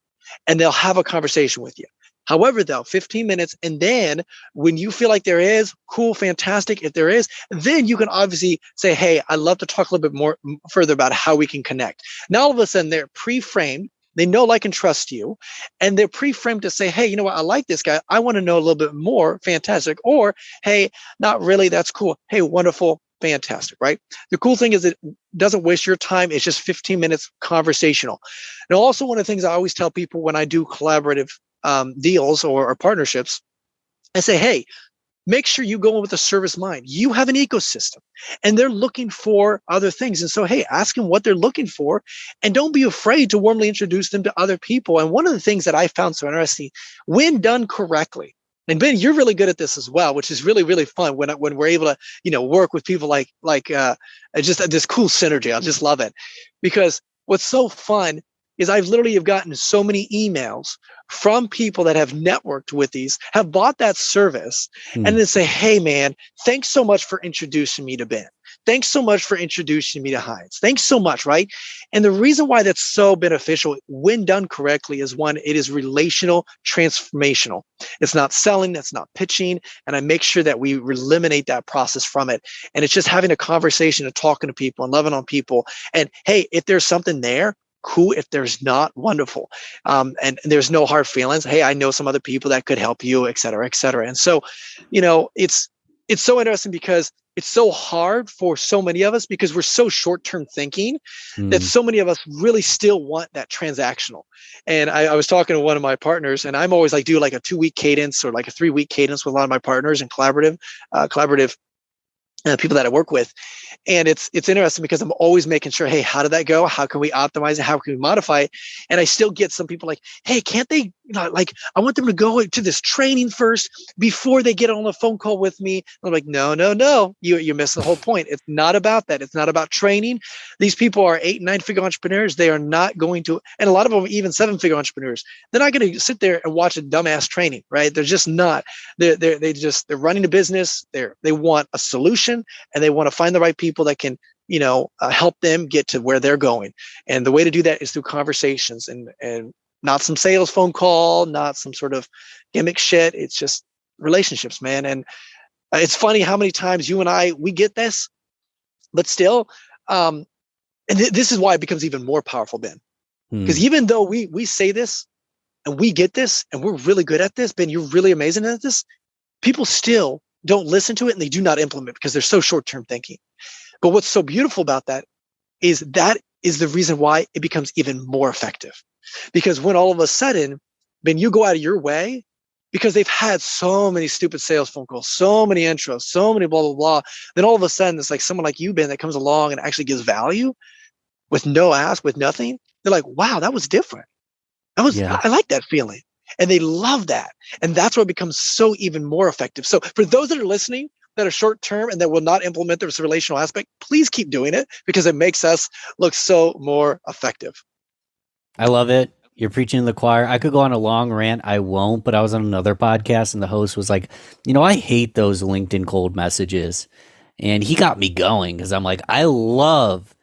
and they'll have a conversation with you. However, though, 15 minutes. And then when you feel like there is, cool, fantastic. If there is, then you can obviously say, hey, I'd love to talk a little bit more further about how we can connect. Now, all of a sudden, they're pre-framed. They know, like, and trust you. And they're pre-framed to say, hey, you know what? I like this guy. I want to know a little bit more. Fantastic. Or, hey, not really. That's cool. Hey, wonderful. Fantastic, right? The cool thing is it doesn't waste your time. It's just 15 minutes conversational. And also, one of the things I always tell people when I do collaborative deals or partnerships, I say, hey, make sure you go in with a service mind. You have an ecosystem and they're looking for other things. And so, hey, ask them what they're looking for and don't be afraid to warmly introduce them to other people. And one of the things that I found so interesting, when done correctly, and Ben, you're really good at this as well, which is really, really fun when we're able to, work with people like just this cool synergy. I just love it because what's so fun is I've literally have gotten so many emails from people that have networked with these, have bought that service, and then say, hey, man, thanks so much for introducing me to Ben. Thanks so much for introducing me to Heinz. Thanks so much, right? And the reason why that's so beneficial when done correctly is, one, it is relational, transformational. It's not selling, that's not pitching, and I make sure that we eliminate that process from it. And it's just having a conversation and talking to people and loving on people. And hey, if there's something there, cool. If there's not, wonderful. And there's no hard feelings. Hey, I know some other people that could help you, et cetera, et cetera. And so, it's so interesting because it's so hard for so many of us because we're so short-term thinking that so many of us really still want that transactional. And I was talking to one of my partners, and I'm always like, do like a 2-week cadence or like a 3-week cadence with a lot of my partners and collaborative people that I work with. And it's interesting because I'm always making sure, hey, how did that go? How can we optimize it? How can we modify it? And I still get some people like, hey, can't they, like, I want them to go to this training first before they get on a phone call with me. And I'm like, no, you're missing the whole point. It's not about that. It's not about training. These people are 8 and 9-figure entrepreneurs. They are not going to, and a lot of them even 7-figure entrepreneurs. They're not going to sit there and watch a dumbass training, right? They're just not. They're running a business. They want a solution. And they want to find the right people that can, help them get to where they're going. And the way to do that is through conversations and not some sales phone call, not some sort of gimmick shit. It's just relationships, man. And it's funny how many times you and we get this, but still, and this is why it becomes even more powerful, Ben. Because even though we say this and we get this and we're really good at this, Ben, you're really amazing at this, people still don't listen to it and they do not implement because they're so short-term thinking. But what's so beautiful about that is that is the reason why it becomes even more effective. Because when all of a sudden, when you go out of your way, because they've had so many stupid sales phone calls, so many intros, so many blah, blah, blah, then all of a sudden it's like someone like you, Ben, that comes along and actually gives value with no ask, with nothing. They're like, wow, that was different. Yeah. I like that feeling. And they love that. And that's where it becomes so even more effective. So for those that are listening that are short term and that will not implement this relational aspect, please keep doing it because it makes us look so more effective. I love it. You're preaching to the choir. I could go on a long rant. I won't, but I was on another podcast and the host was like, I hate those LinkedIn cold messages. And he got me going because I'm like, I love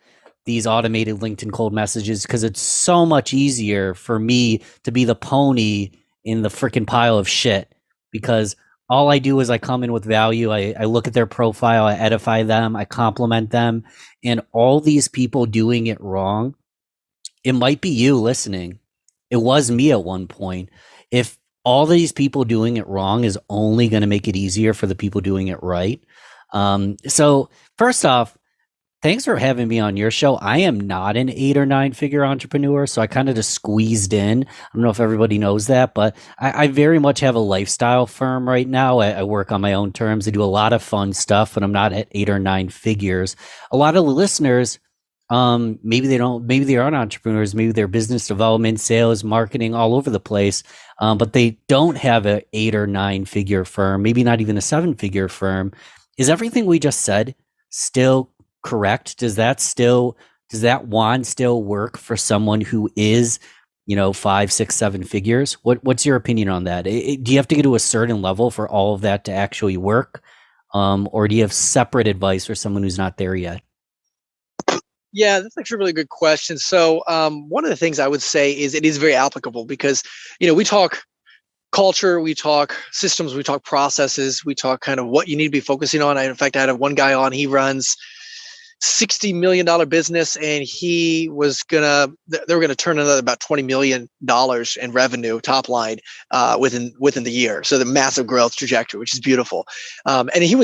these automated LinkedIn cold messages because it's so much easier for me to be the pony in the freaking pile of shit because all I do is I come in with value. I look at their profile, I edify them, I compliment them, and all these people doing it wrong. It might be you listening. It was me at one point. If all these people doing it wrong is only going to make it easier for the people doing it right. So first off, thanks for having me on your show. I am not an 8 or 9 figure entrepreneur, so I kind of just squeezed in. I don't know if everybody knows that, but I very much have a lifestyle firm right now. I work on my own terms. I do a lot of fun stuff, but I'm not at 8 or 9 figures. A lot of the listeners, maybe they aren't entrepreneurs, maybe they're business development, sales, marketing, all over the place. But they don't have an 8 or 9 figure firm, maybe not even a 7 figure firm. Is everything we just said still correct? Does that wand still work for someone who is, 5, 6, 7 figures? What's your opinion on that? Do you have to get to a certain level for all of that to actually work? Or do you have separate advice for someone who's not there yet? Yeah, that's actually a really good question. So one of the things I would say is it is very applicable because, we talk culture, we talk systems, we talk processes, we talk kind of what you need to be focusing on. In fact, I had one guy on, he runs $60 million business and they were going to turn another about $20 million in revenue top line within the year. So the massive growth trajectory, which is beautiful. And he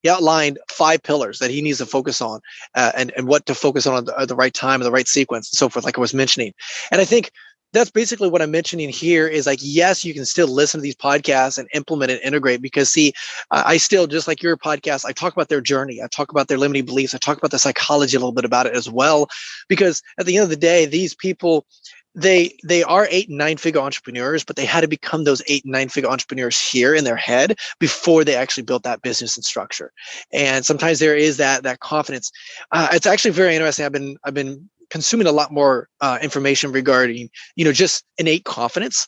outlined 5 pillars that he needs to focus on and what to focus on at the right time and the right sequence and so forth, like I was mentioning. And I think that's basically what I'm mentioning here is like, yes, you can still listen to these podcasts and implement and integrate because see, I still, just like your podcast, I talk about their journey. I talk about their limiting beliefs. I talk about the psychology a little bit about it as well, because at the end of the day, these people, they are 8 and 9 figure entrepreneurs, but they had to become those 8 and 9 figure entrepreneurs here in their head before they actually built that business and structure. And sometimes there is that confidence. It's actually very interesting. I've been consuming a lot more information regarding, just innate confidence.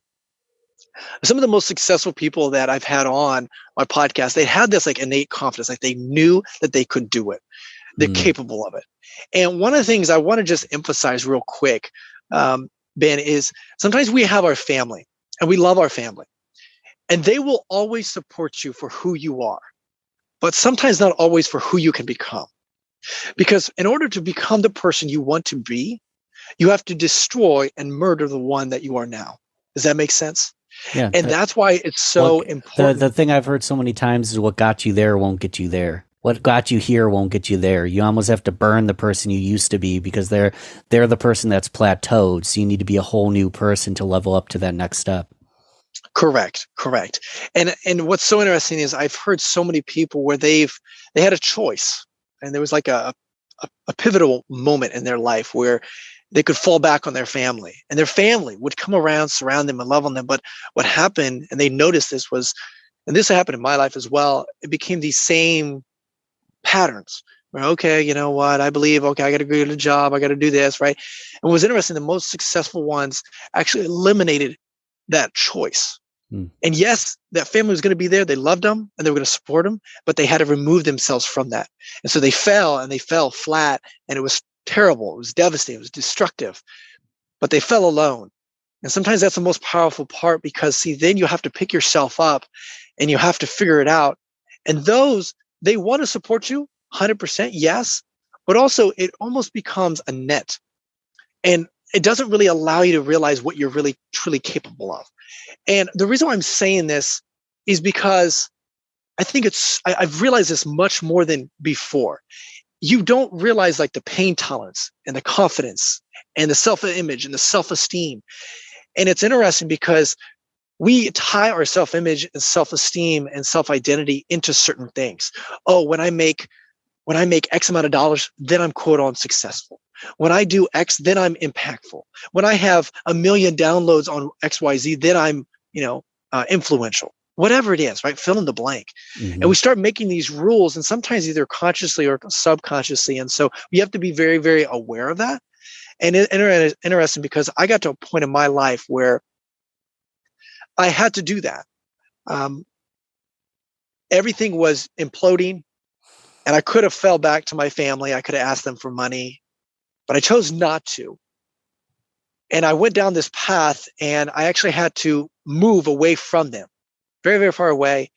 Some of the most successful people that I've had on my podcast, they had this like innate confidence, like they knew that they could do it. They're capable of it. And one of the things I want to just emphasize real quick, Ben, is sometimes we have our family and we love our family and they will always support you for who you are, but sometimes not always for who you can become. Because in order to become the person you want to be, you have to destroy and murder the one that you are now. Does that make sense? Yeah. And that's why it's so important. The thing I've heard so many times is what got you there won't get you there. What got you here won't get you there. You almost have to burn the person you used to be because they're the person that's plateaued. So you need to be a whole new person to level up to that next step. Correct. And what's so interesting is I've heard so many people where they had a choice. And there was like a pivotal moment in their life where they could fall back on their family and their family would come around, surround them and love on them. But what happened, and they noticed this was, and this happened in my life as well, it became these same patterns where, okay, you know what, I believe, okay, I got to go to a job, I got to do this, right? And what was interesting, the most successful ones actually eliminated that choice. And yes, that family was going to be there. They loved them and they were going to support them, but they had to remove themselves from that. And so they fell flat and it was terrible. It was devastating. It was destructive, but they fell alone. And sometimes that's the most powerful part because see, then you have to pick yourself up and you have to figure it out. And those, they want to support you 100%. Yes. But also it almost becomes a net and it doesn't really allow you to realize what you're really truly capable of. And the reason why I'm saying this is because I think I've realized this much more than before. you don't realize like the pain tolerance and the confidence and the self-image and the self-esteem. And it's interesting because we tie our self-image and self-esteem and self-identity into certain things. Oh, when I make X amount of dollars, then I'm quote on successful. When I do X, then I'm impactful. When I have 1 million downloads on XYZ, then I'm, influential. Whatever it is, right? Fill in the blank. Mm-hmm. And we start making these rules, and sometimes either consciously or subconsciously. And so we have to be very, very aware of that. And it's interesting because I got to a point in my life where I had to do that. Everything was imploding, and I could have fell back to my family. I could have asked them for money, but I chose not to. And I went down this path, and I actually had to move away from them, very, very far away,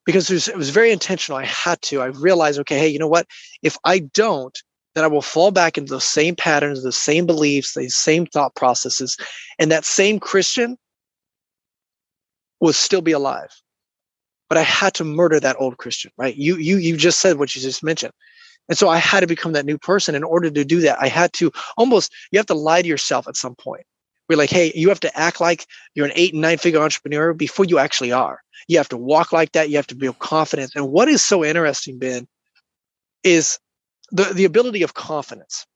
because it was very intentional. I realized, okay, hey, you know what? If I don't, then I will fall back into those same patterns, the same beliefs, the same thought processes, and that same Christian will still be alive. But I had to murder that old Christian, right? You just said what you just mentioned. And so I had to become that new person. In order to do that, I had to you have to lie to yourself at some point. We're like, hey, you have to act like you're an 8 and 9 figure entrepreneur before you actually are. You have to walk like that. You have to build confidence. And what is so interesting, Ben, is the ability of confidence.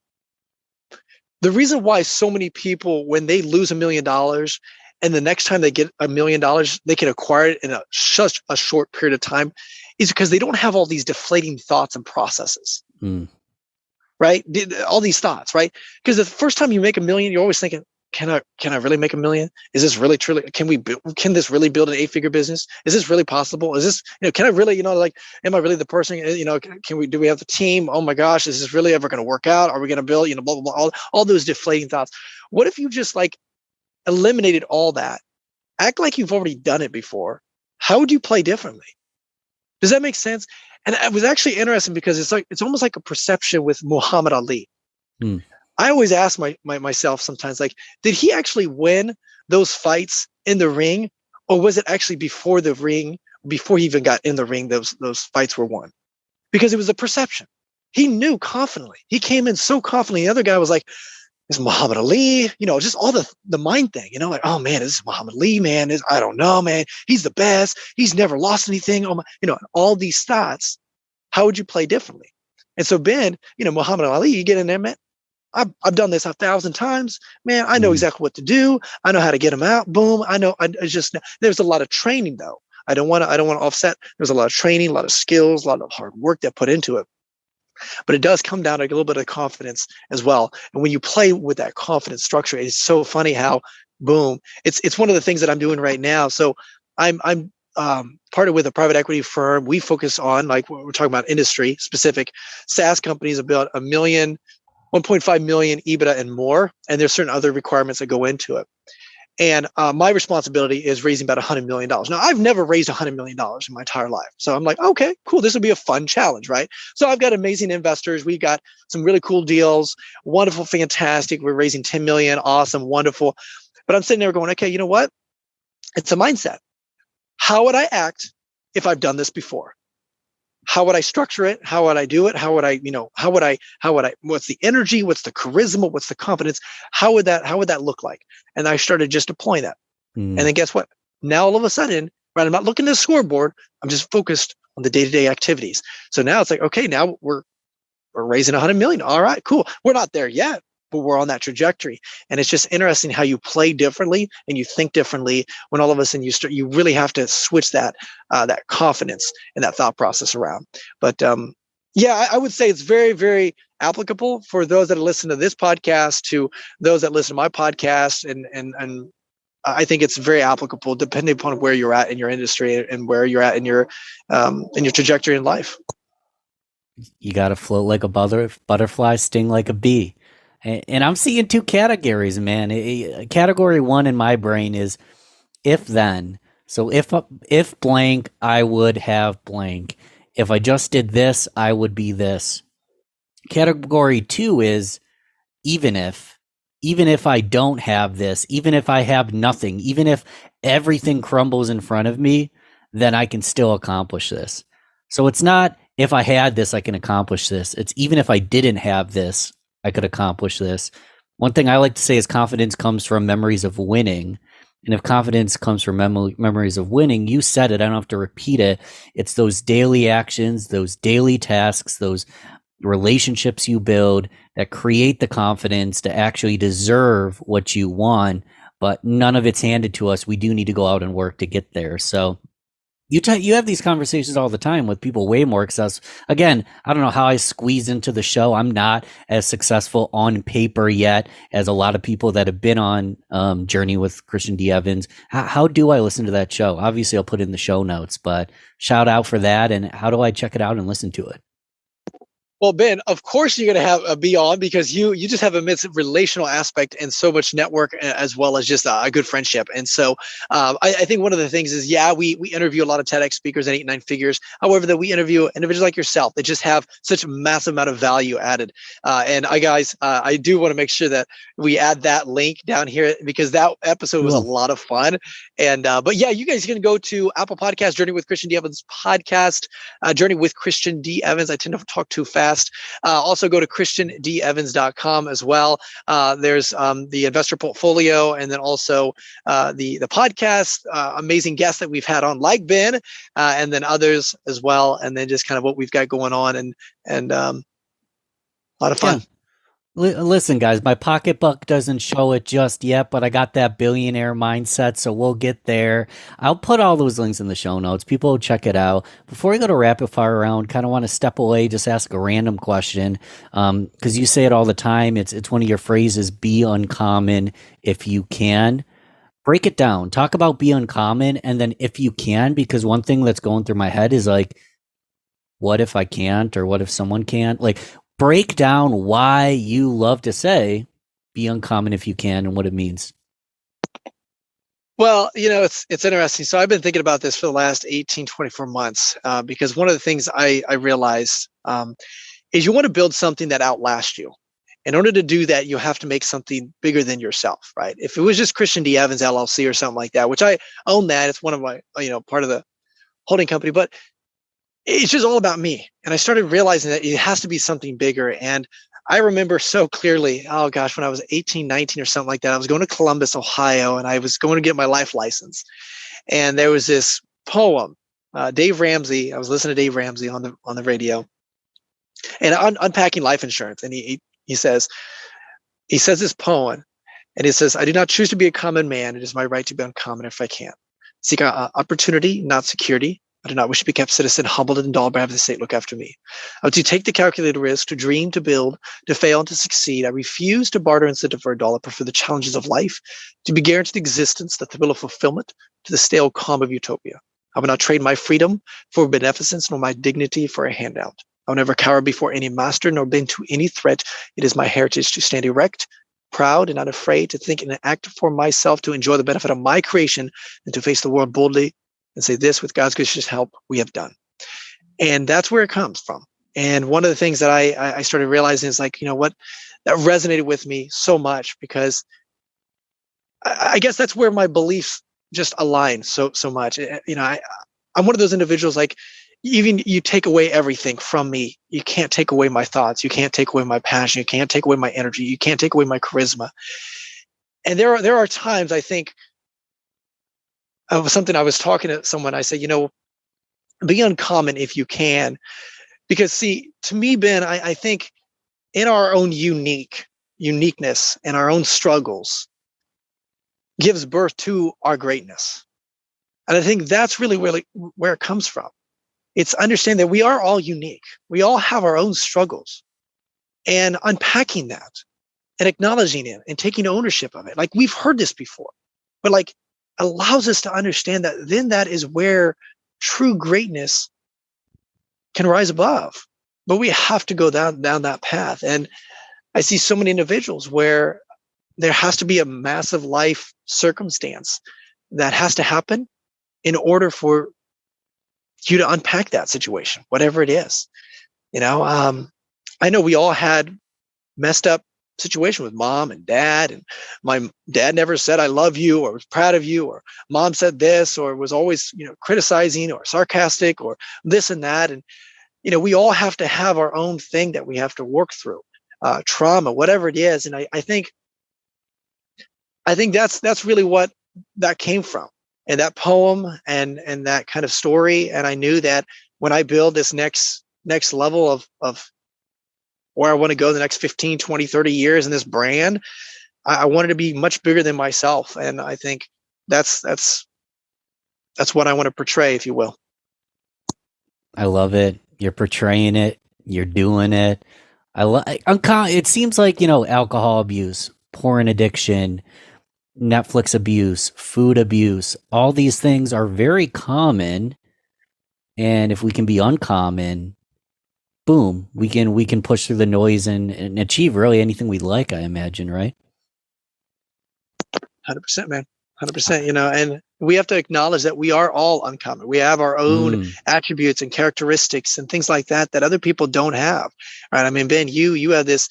The reason why so many people, when they lose $1 million and the next time they get $1 million, they can acquire it in such a short period of time, is because they don't have all these deflating thoughts and processes, right? All these thoughts, right? Because the first time you make $1 million, you're always thinking, can I really make $1 million? Is this really truly? Can this really build an 8-figure business? Is this really possible? Is this, can I really, am I really the person? Do we have the team? Oh my gosh, is this really ever going to work out? Are we going to build, blah, blah, blah, all those deflating thoughts. What if you just eliminated all that? Act like you've already done it before. How would you play differently? Does that make sense? And it was actually interesting because it's almost like a perception with Muhammad Ali. I always ask myself sometimes, did he actually win those fights in the ring, or was it actually before the ring, before he even got in the ring, those fights were won? Because it was a perception. He knew confidently. He came in so confidently. The other guy was like, "It's Muhammad Ali," just all the mind thing, oh man, this is Muhammad Ali, man. I don't know, man. He's the best. He's never lost anything. Oh my, all these thoughts. How would you play differently? And so Ben, Muhammad Ali, you get in there, man. I've done this 1,000 times, man. I know exactly what to do. I know how to get them out. Boom. I know. There's a lot of training though. I don't want to offset. There's a lot of training, a lot of skills, a lot of hard work that put into it. But it does come down to a little bit of confidence as well. And when you play with that confidence structure, it's so funny how, boom, it's one of the things that I'm doing right now. So I'm partnered with a private equity firm. We focus on, like we're talking about, industry specific SaaS companies about 1.5 million EBITDA and more. And there's certain other requirements that go into it. And my responsibility is raising about $100 million. Now, I've never raised $100 million in my entire life. So I'm like, okay, cool. This will be a fun challenge, right? So I've got amazing investors. We've got some really cool deals. Wonderful, fantastic. We're raising 10 million. Awesome, wonderful. But I'm sitting there going, okay, you know what? It's a mindset. How would I act if I've done this before? How would I structure it? How would I do it? How would I, what's the energy? What's the charisma? What's the confidence? How would that look like? And I started just deploying that. And then guess what? Now, all of a sudden, right, I'm not looking at the scoreboard. I'm just focused on the day-to-day activities. So now it's like, okay, now we're raising 100 million. All right, cool. We're not there yet, but we're on that trajectory. And it's just interesting how you play differently and you think differently when all of a sudden you really have to switch that confidence and that thought process around. But I would say it's very, very applicable for those that listen to this podcast, to those that listen to my podcast. And I think it's very applicable depending upon where you're at in your industry and where you're at in your trajectory in life. You got to float like a butterfly, sting like a bee. And I'm seeing two categories, man. Category one in my brain is if then. So if blank, I would have blank. If I just did this, I would be this. Category two is even if I don't have this, even if I have nothing, even if everything crumbles in front of me, then I can still accomplish this. So it's not if I had this, I can accomplish this. It's even if I didn't have this, I could accomplish this. One thing I like to say is confidence comes from memories of winning. And if confidence comes from memories of winning, you said it, I don't have to repeat it. It's those daily actions, those daily tasks, those relationships you build that create the confidence to actually deserve what you want. But none of it's handed to us. We do need to go out and work to get there. So you have these conversations all the time with people way more successful. Again, I don't know how I squeeze into the show. I'm not as successful on paper yet as a lot of people that have been on Journey with Christian D. Evans. How do I listen to that show? Obviously, I'll put it in the show notes, but shout out for that. And how do I check it out and listen to it? Well, Ben, of course you're going to have a be on because you just have a relational aspect and so much network as well as just a good friendship. And so I think one of the things is, we interview a lot of TEDx speakers at 8-9 figures. However, that we interview individuals like yourself that just have such a massive amount of value added. And I do want to make sure that we add that link down here because that episode was a lot of fun. And but yeah, you guys can go to Apple Podcast, Journey with Christian D. Evans podcast, Journey with Christian D. Evans. I tend to talk too fast. Also go to christiandevans.com as well. There's the investor portfolio and then also the podcast, amazing guests that we've had on like Ben and then others as well. And then just kind of what we've got going on and a lot of fun. Yeah. Listen, guys, my pocketbook doesn't show it just yet, but I got that billionaire mindset, so we'll get there. I'll put all those links in the show notes. People check it out. Before we go to rapid fire round, kind of want to step away, just ask a random question, because you say it all the time. It's one of your phrases, be uncommon if you can. Break it down. Talk about be uncommon, and then if you can, because one thing that's going through my head is like, what if I can't, or what if someone can't? Like, break down why you love to say be uncommon if you can and what it means. Well, it's interesting. So I've been thinking about this for the last 18, 24 months because one of the things I realized is you want to build something that outlasts you. In order to do that, you have to make something bigger than yourself, right? If it was just Christian D. Evans LLC or something like that, which I own that, it's one of my, part of the holding company, but it's just all about me. And I started realizing that it has to be something bigger. And I remember so clearly, oh gosh, when I was 18, 19 or something like that, I was going to Columbus, Ohio, and I was going to get my life license. And there was this poem, Dave Ramsey. I was listening to Dave Ramsey on the radio and unpacking life insurance. And he says this poem and it says, I do not choose to be a common man. It is my right to be uncommon if I can. Seek opportunity, not security. I do not wish to be kept citizen, humbled and dull, but have the state look after me. I want to take the calculated risk, to dream, to build, to fail, and to succeed. I refuse to barter incentive for a dollar, prefer the challenges of life, to be guaranteed existence, the thrill of fulfillment, to the stale calm of utopia. I will not trade my freedom for beneficence, nor my dignity for a handout. I will never cower before any master, nor bend to any threat. It is my heritage to stand erect, proud and not afraid, to think and act for myself, to enjoy the benefit of my creation, and to face the world boldly and say this, with God's gracious help, we have done. And that's where it comes from. And one of the things that I started realizing is like, what, that resonated with me so much because I guess that's where my beliefs just align so much. I'm one of those individuals, like, even you take away everything from me, you can't take away my thoughts, you can't take away my passion, you can't take away my energy, you can't take away my charisma. And there are times I think, it was something I was talking to someone, I said, be uncommon if you can. Because see, to me, Ben, I think in our own uniqueness and our own struggles gives birth to our greatness. And I think that's really where it comes from. It's understanding that we are all unique. We all have our own struggles and unpacking that and acknowledging it and taking ownership of it. Like we've heard this before, but like, allows us to understand that then that is where true greatness can rise above. But we have to go down that path. And I see so many individuals where there has to be a massive life circumstance that has to happen in order for you to unpack that situation, whatever it is. I know we all had messed up situation with mom and dad, and my dad never said I love you or was proud of you, or mom said this or was always criticizing or sarcastic or this and that. And we all have to have our own thing that we have to work through, trauma, whatever it is. And I think that's really what that came from, and that poem and that kind of story. And I knew that when I build this next level of where I want to go the next 15, 20, 30 years in this brand, I wanted to be much bigger than myself. And I think that's what I want to portray, if you will. I love it. You're portraying it. You're doing it. It seems like, alcohol abuse, porn addiction, Netflix abuse, food abuse, all these things are very common. And if we can be uncommon, boom, we can push through the noise and achieve really anything we'd like, I imagine, right? 100%, man. 100%, and we have to acknowledge that we are all uncommon. We have our own attributes and characteristics and things like that other people don't have, right? I mean, Ben, you have this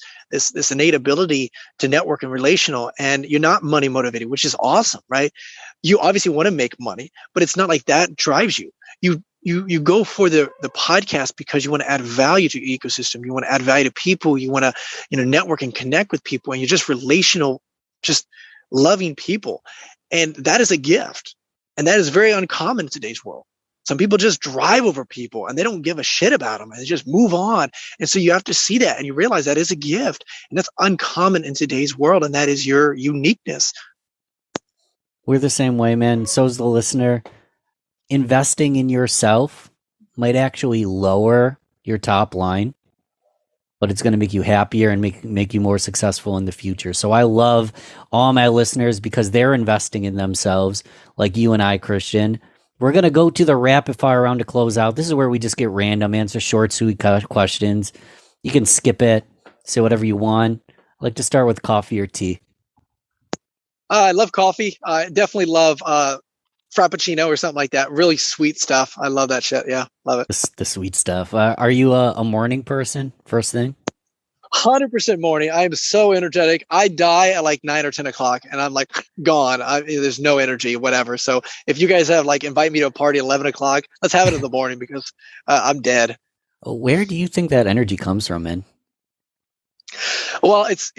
innate ability to network and relational, and you're not money motivated, which is awesome, right? You obviously want to make money, but it's not like that drives you. You go for the podcast because you want to add value to your ecosystem. You want to add value to people. You want to, network and connect with people, and you're just relational, just loving people. And that is a gift. And that is very uncommon in today's world. Some people just drive over people and they don't give a shit about them and they just move on. And so you have to see that and you realize that is a gift, and that's uncommon in today's world. And that is your uniqueness. We're the same way, man. So's the listener. Investing in yourself might actually lower your top line, but it's going to make you happier and make you more successful in the future. So I love all my listeners because they're investing in themselves, like you and I, Christian. We're going to go to the rapid fire round to close out. This is where we just get random, answer short, sweet questions. You can skip it, say whatever you want. I like to start with coffee or tea. I love coffee. I definitely love Frappuccino or something like that. Really sweet stuff. I love that shit. Yeah, love it. The sweet stuff. Are you a morning person, first thing? 100% morning. I am so energetic. I die at like 9 or 10 o'clock and I'm like gone. There's no energy, whatever. So if you guys have invite me to a party at 11 o'clock, let's have it in the morning because I'm dead. Where do you think that energy comes from, man? Well, it's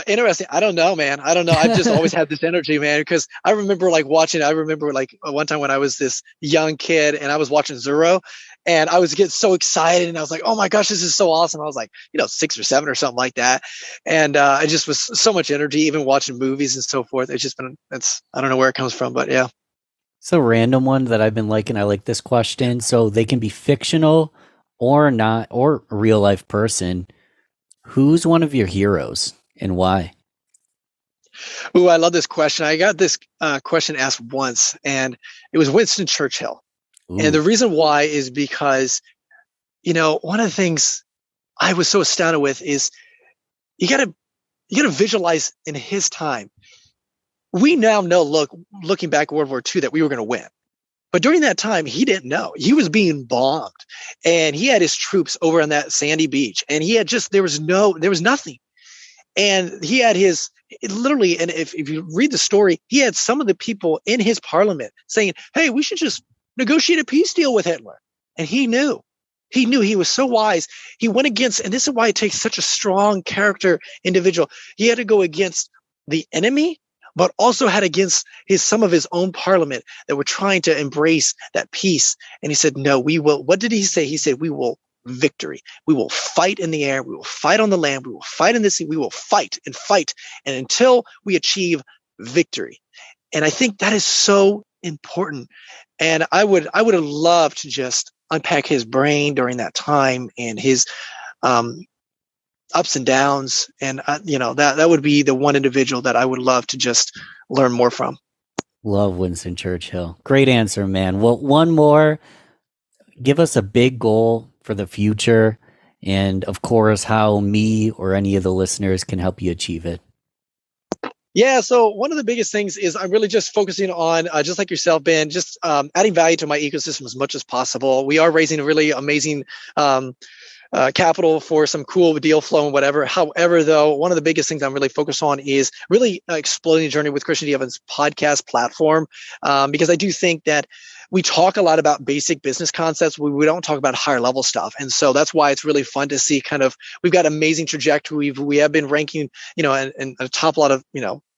interesting. I don't know, man. I don't know. I've just always had this energy, man, because I remember watching. I remember one time when I was this young kid and I was watching Zorro, and I was getting so excited and I was like, oh my gosh, this is so awesome. I was like, 6 or 7 or something like that. And I just was so much energy, even watching movies and so forth. It's just I don't know where it comes from, but yeah. It's a random one that I've been liking. I like this question. So they can be fictional or not, or a real life person. Who's one of your heroes and why? Ooh, I love this question. I got this question asked once, and it was Winston Churchill. Ooh. And the reason why is because, one of the things I was so astounded with is you gotta visualize in his time. We now know, looking back at World War II, that we were going to win. But during that time, he didn't know. He was being bombed, and he had his troops over on that sandy beach, and he had there was nothing. And he had literally, and if you read the story, he had some of the people in his parliament saying, hey, we should just negotiate a peace deal with Hitler. And he knew he was so wise. He went against, and this is why it takes such a strong character individual. He had to go against the enemy, but also had against some of his own parliament that were trying to embrace that peace. And he said, no, we will. What did he say? He said, we will victory. We will fight in the air. We will fight on the land. We will fight in the sea. We will fight. And until we achieve victory. And I think that is so important. And I would have loved to just unpack his brain during that time and his, ups and downs, and that would be the one individual that I would love to just learn more from. Love Winston Churchill. Great answer, man. Well, one more. Give us a big goal for the future, and of course, how me or any of the listeners can help you achieve it. Yeah, so one of the biggest things is I'm really just focusing on, just like yourself, Ben, just adding value to my ecosystem as much as possible. We are raising a really amazing capital for some cool deal flow and whatever. However, though, one of the biggest things I'm really focused on is really exploring the Journey with Christian D. Evans podcast platform, because I do think that we talk a lot about basic business concepts. We don't talk about higher level stuff. And so that's why it's really fun to see kind of, we've got amazing trajectory. We have been ranking, and a top lot of,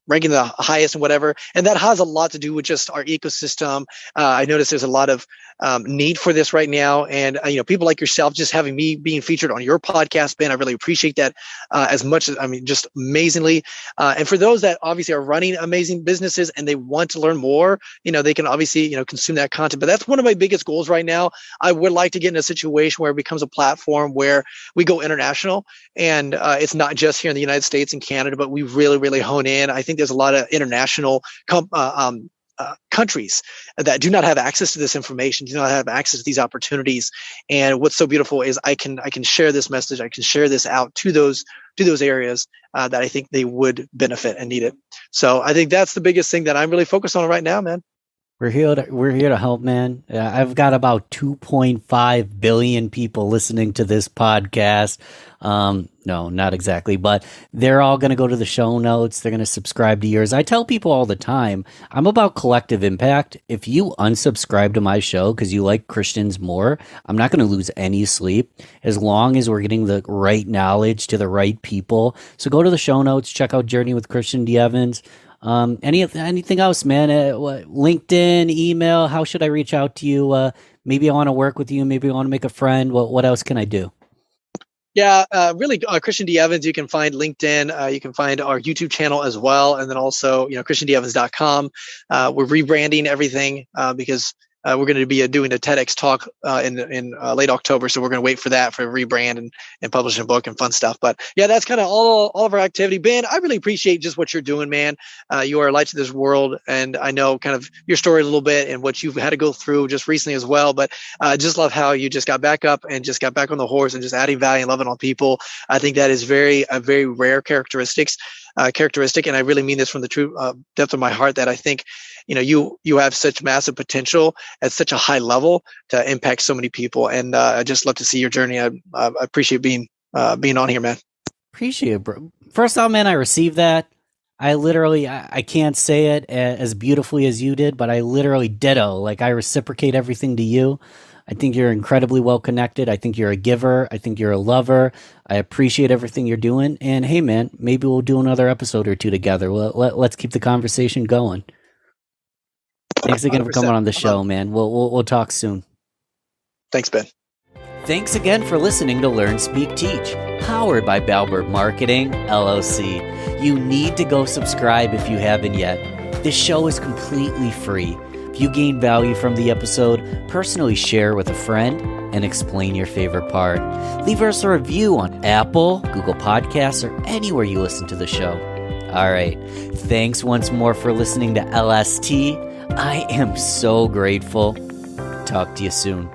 ranking the highest and whatever. And that has a lot to do with just our ecosystem. I noticed there's a lot of need for this right now. And, people like yourself, just having me being featured on your podcast, Ben, I really appreciate that as much as, just amazingly. And for those that obviously are running amazing businesses and they want to learn more, they can obviously, consume that content. But that's one of my biggest goals right now. I would like to get in a situation where it becomes a platform where we go international, and it's not just here in the United States and Canada, but we really, really hone in. I think there's a lot of international countries that do not have access to this information, do not have access to these opportunities. And what's so beautiful is I can share this message, I can share this out to those areas that I think they would benefit and need it. So I think that's the biggest thing that I'm really focused on right now, man. We're here to help, man. I've got about 2.5 billion people listening to this podcast. No, not exactly, but they're all going to go to the show notes. They're going to subscribe to yours. I tell people all the time, I'm about collective impact. If you unsubscribe to my show because you like Christians more, I'm not going to lose any sleep as long as we're getting the right knowledge to the right people. So go to the show notes, check out Journey with Christian D. Evans. Anything else, man? LinkedIn, email, how should I reach out to you? Maybe I want to work with you. Maybe I want to make a friend. What else can I do? Yeah, really, Christian D. Evans. You can find LinkedIn. You can find our YouTube channel as well. And then also, ChristianDEvans.com. We're rebranding everything because we're going to be doing a TEDx talk in late October. So we're going to wait for that for a rebrand and publish a book and fun stuff. But yeah, that's kind of all of our activity. Ben, I really appreciate just what you're doing, man. You are a light to this world. And I know kind of your story a little bit and what you've had to go through just recently as well. But I just love how you just got back up and just got back on the horse and just adding value and loving on people. I think that is a very rare characteristic. And I really mean this from the true depth of my heart, that I think, you have such massive potential at such a high level to impact so many people. And I just love to see your journey. I appreciate being on here, man. Appreciate it, bro. First off, man, I received that. I can't say it as beautifully as you did, but I literally ditto. Like, I reciprocate everything to you. I think you're incredibly well connected. I think you're a giver. I think you're a lover. I appreciate everything you're doing. And hey, man, maybe we'll do another episode or two together. Let's keep the conversation going. Thanks again for coming on the show, man. We'll talk soon. Thanks, Ben. Thanks again for listening to Learn, Speak, Teach, powered by Balbert Marketing, LLC. You need to go subscribe if you haven't yet. This show is completely free. If you gain value from the episode, personally share with a friend and explain your favorite part. Leave us a review on Apple, Google Podcasts, or anywhere you listen to the show. All right. Thanks once more for listening to LST. I am so grateful. Talk to you soon.